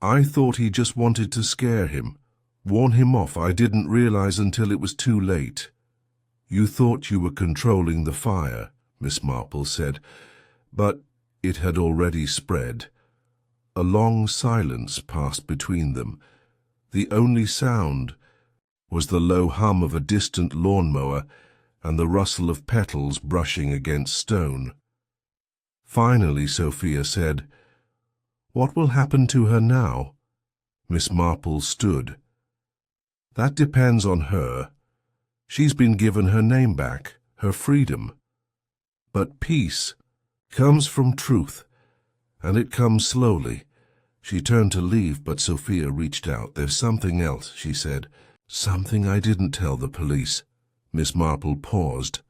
I thought he just wanted to scare him, warn him off. I didn't realize until it was too late. You thought you were controlling the fire, Miss Marple said, but it had already spread. A long silence passed between them. The only sound was the low hum of a distant lawnmower and the rustle of petals brushing against stone. Finally, Sophia said, What will happen to her now? Miss Marple stood. That depends on her. She's been given her name back, her freedom. But peace comes from truth, and it comes slowly. She turned to leave, but Sophia reached out. There's something else, she said. Something I didn't tell the police. Miss Marple paused.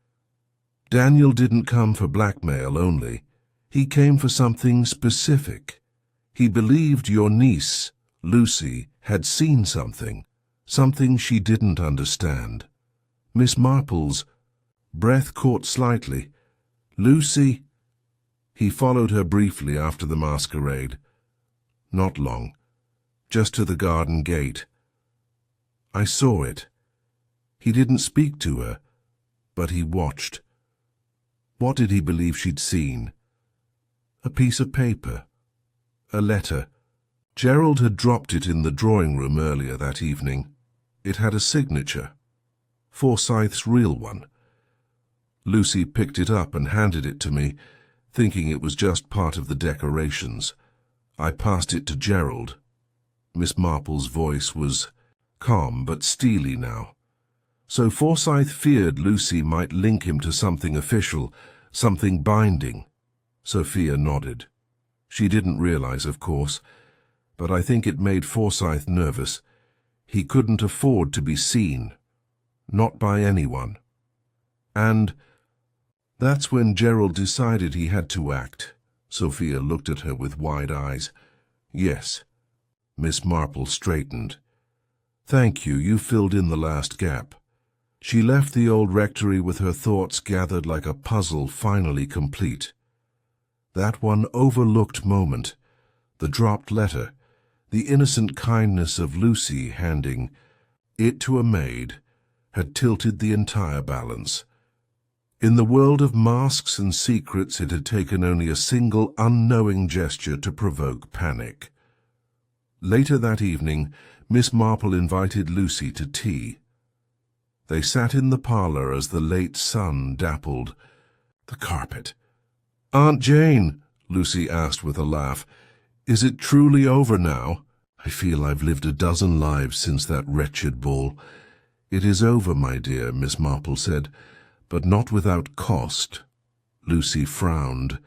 Daniel didn't come for blackmail only. He came for something specific. He believed your niece, Lucy, had seen something she didn't understand. Miss Marple's breath caught slightly. Lucy? He followed her briefly after the masquerade. Not long, just to the garden gate. I saw it. He didn't speak to her, but he watched. What did he believe she'd seen? A piece of paper. A letter. Gerald had dropped it in the drawing room earlier that evening. It had a signature. Forsyth's real one. Lucy picked it up and handed it to me, thinking it was just part of the decorations. I passed it to Gerald. Miss Marple's voice was calm but steely now. So Forsyth feared Lucy might link him to something official, something binding. Sophia nodded. She didn't realize, of course, but I think it made Forsyth nervous. He couldn't afford to be seen. Not by anyone. And that's when Gerald decided he had to act. Sophia looked at her with wide eyes. Yes. Miss Marple straightened. Thank you, you filled in the last gap. She left the old rectory with her thoughts gathered like a puzzle finally complete. That one overlooked moment, the dropped letter, the innocent kindness of Lucy handing it to a maid, had tilted the entire balance. In the world of masks and secrets, it had taken only a single unknowing gesture to provoke panic. Later that evening, Miss Marple invited Lucy to tea. They sat in the parlour as the late sun dappled the carpet. Aunt Jane, Lucy asked with a laugh, is it truly over now? I feel I've lived a dozen lives since that wretched ball. It is over, my dear, Miss Marple said, but not without cost. Lucy frowned.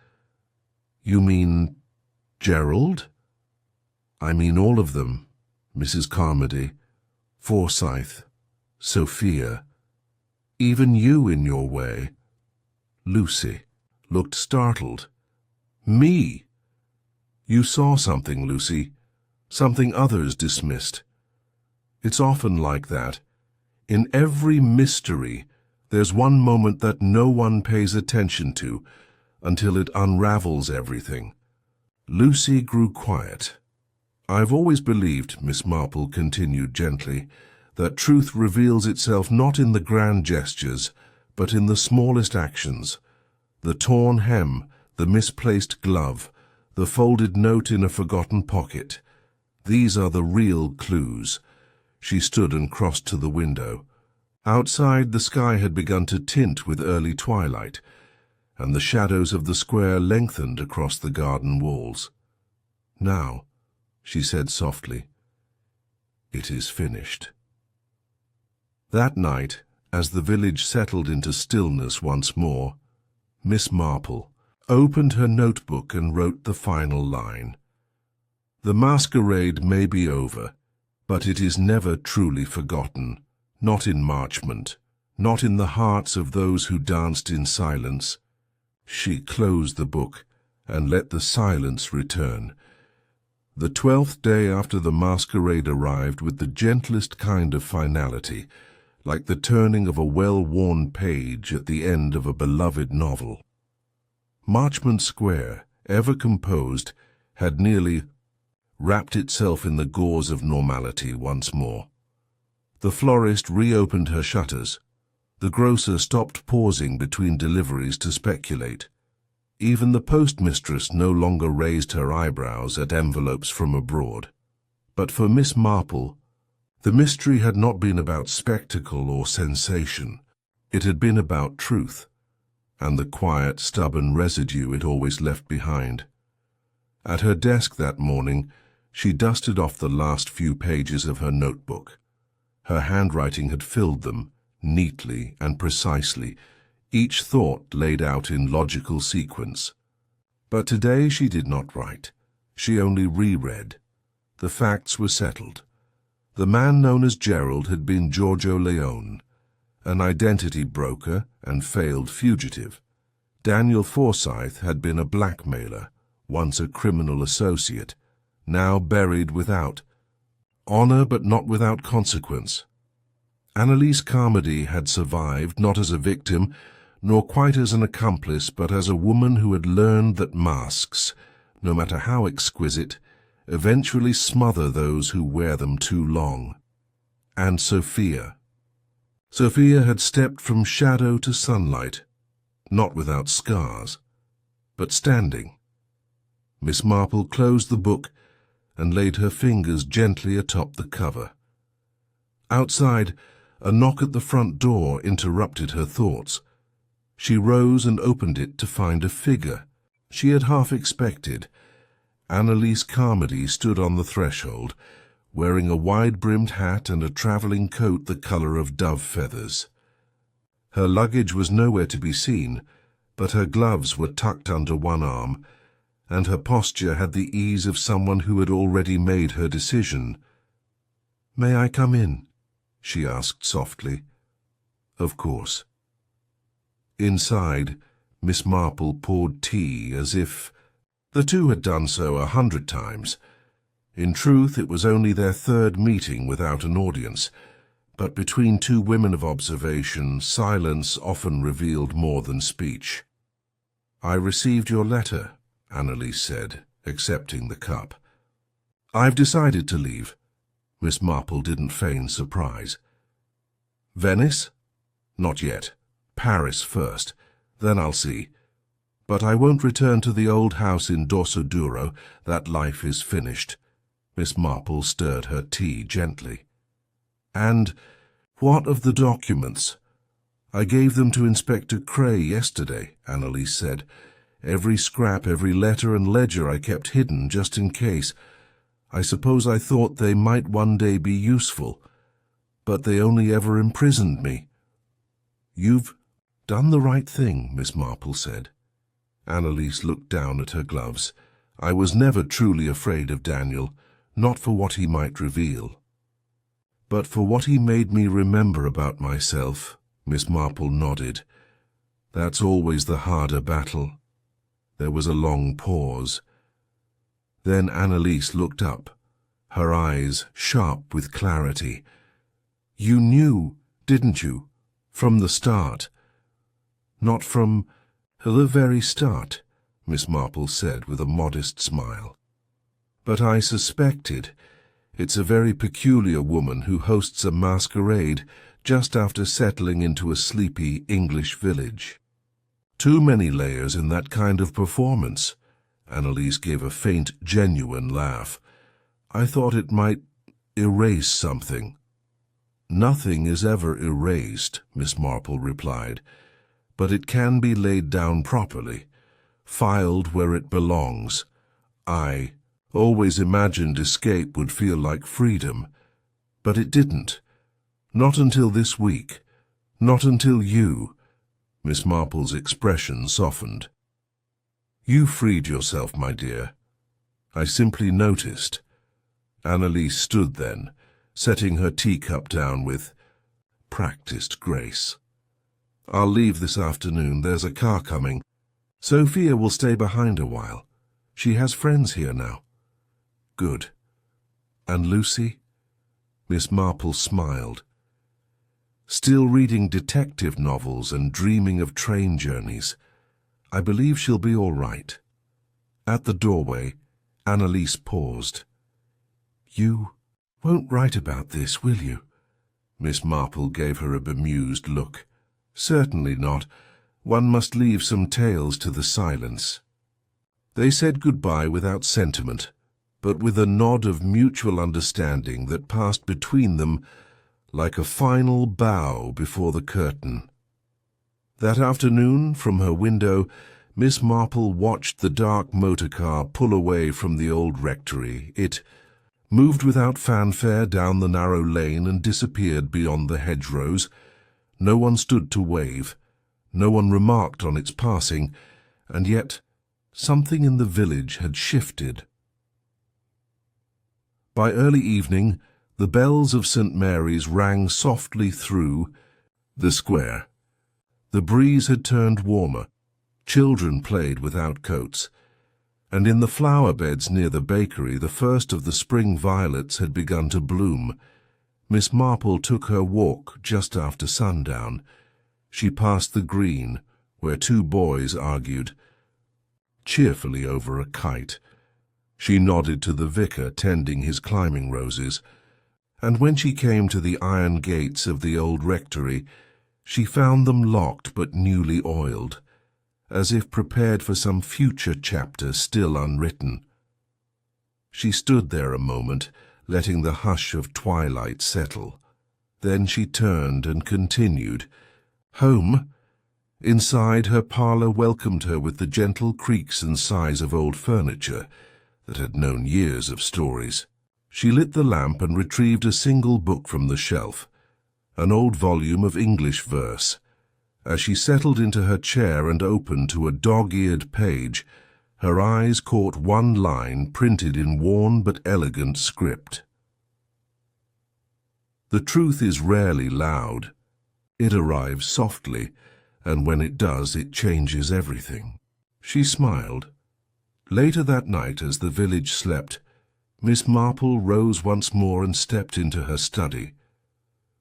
You mean Gerald? I mean all of them. Mrs. Carmody, Forsyth, Sophia, even you in your way. Lucy looked startled. Me? You saw something, Lucy, something others dismissed. It's often like that. In every mystery, there's one moment that no one pays attention to until it unravels everything. Lucy grew quiet. I've always believed, Miss Marple continued gently, that truth reveals itself not in the grand gestures, but in the smallest actions. The torn hem, the misplaced glove, The folded note in a forgotten pocket. These are the real clues. She stood and crossed to the window. Outside, the sky had begun to tint with early twilight, and the shadows of the square lengthened across the garden walls. "Now," she said softly, "it is finished." That night, as the village settled into stillness once more, Miss Marple opened her notebook and wrote the final line. "The masquerade may be over, but it is never truly forgotten, not in Marchmont, not in the hearts of those who danced in silence." She closed the book and let the silence return. The 12th day after the masquerade arrived with the gentlest kind of finality, like the turning of a well-worn page at the end of a beloved novel. Marchmont Square, ever composed, had nearly wrapped itself in the gauze of normality once more. The florist reopened her shutters. The grocer stopped pausing between deliveries to speculate. Even the postmistress no longer raised her eyebrows at envelopes from abroad. But for Miss Marple, the mystery had not been about spectacle or sensation. It had been about truth, and the quiet, stubborn residue it always left behind. At her desk that morning, she dusted off the last few pages of her notebook. Her handwriting had filled them, neatly and precisely, each thought laid out in logical sequence. But today she did not write. She only reread. The facts were settled. The man known as Gerald had been Giorgio Leone, an identity broker and failed fugitive. Daniel Forsyth had been a blackmailer, once a criminal associate, now buried without honor but not without consequence. Annalise Carmody had survived not as a victim, nor quite as an accomplice, but as a woman who had learned that masks, no matter how exquisite, eventually smother those who wear them too long. And Sophia. Sophia had stepped from shadow to sunlight, not without scars, but standing. Miss Marple closed the book and laid her fingers gently atop the cover. Outside, a knock at the front door interrupted her thoughts. She rose and opened it to find a figure she had half expected. Annalise Carmody stood on the threshold, wearing a wide-brimmed hat and a travelling coat the colour of dove feathers. Her luggage was nowhere to be seen, but her gloves were tucked under one arm, and her posture had the ease of someone who had already made her decision. "May I come in?" she asked softly. "Of course." Inside, Miss Marple poured tea as if the two had done so 100 times. In truth, it was only their third meeting without an audience, but between two women of observation, silence often revealed more than speech. "I received your letter," Annalise said, accepting the cup. "I've decided to leave." Miss Marple didn't feign surprise. "Venice?" "Not yet. Paris first. Then I'll see. But I won't return to the old house in Dorsoduro. That life is finished." Miss Marple stirred her tea gently. "And what of the documents?" "I gave them to Inspector Cray yesterday," Annalise said. "Every scrap, every letter and ledger I kept hidden just in case. I suppose I thought they might one day be useful, but they only ever imprisoned me." "You've done the right thing," Miss Marple said. Annalise looked down at her gloves. "I was never truly afraid of Daniel, not for what he might reveal, but for what he made me remember about myself." Miss Marple nodded. "That's always the harder battle." There was a long pause. Then Annalise looked up, her eyes sharp with clarity. "You knew, didn't you, from the start?" "Not from the very start," Miss Marple said with a modest smile. "But I suspected. It's a very peculiar woman who hosts a masquerade just after settling into a sleepy English village. Too many layers in that kind of performance. Annalise gave a faint, genuine laugh. "I thought it might erase something." "Nothing is ever erased," Miss Marple replied, "but it can be laid down properly, filed where it belongs. I always imagined escape would feel like freedom, but it didn't. Not until this week. Not until you." Miss Marple's expression softened. "You freed yourself, my dear. I simply noticed." Annalise stood then, setting her teacup down with practiced grace. "I'll leave this afternoon. There's a car coming. Sophia will stay behind a while. She has friends here now." "Good. And Lucy?" Miss Marple smiled. "Still reading detective novels and dreaming of train journeys. I believe she'll be all right." At the doorway, Annalise paused. "You won't write about this, will you?" Miss Marple gave her a bemused look. "Certainly not. One must leave some tales to the silence." They said goodbye without sentiment, but with a nod of mutual understanding that passed between them like a final bow before the curtain. That afternoon, from her window, Miss Marple watched the dark motor car pull away from the old rectory. It moved without fanfare down the narrow lane and disappeared beyond the hedgerows. No one stood to wave. No one remarked on its passing, and yet something in the village had shifted. By early evening, the bells of St. Mary's rang softly through the square. The breeze had turned warmer. Children played without coats, and in the flower beds near the bakery the first of the spring violets had begun to bloom. Miss Marple took her walk just after sundown. She passed the green, where two boys argued cheerfully over a kite. She nodded to the vicar tending his climbing roses, and when she came to the iron gates of the old rectory, she found them locked but newly oiled, as if prepared for some future chapter still unwritten. She stood there a moment, letting the hush of twilight settle. Then she turned and continued. Home? Inside, her parlour welcomed her with the gentle creaks and sighs of old furniture that had known years of stories. She lit the lamp and retrieved a single book from the shelf, an old volume of English verse. As she settled into her chair and opened to a dog-eared page, her eyes caught one line printed in worn but elegant script. The truth is rarely loud. It arrives softly, and when it does, it changes everything. She smiled. Later that night, as the village slept, Miss Marple rose once more and stepped into her study.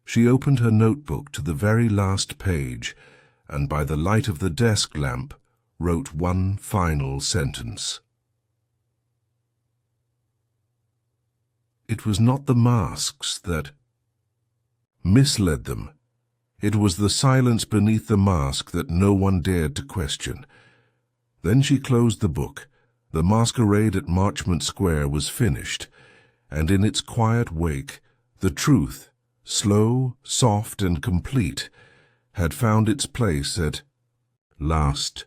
She opened her notebook to the very last page, and by the light of the desk lamp wrote one final sentence. It was not the masks that misled them. It was the silence beneath the mask that no one dared to question. Then she closed the book. The masquerade at Marchmont Square was finished, and in its quiet wake, the truth, slow, soft, and complete, had found its place at last.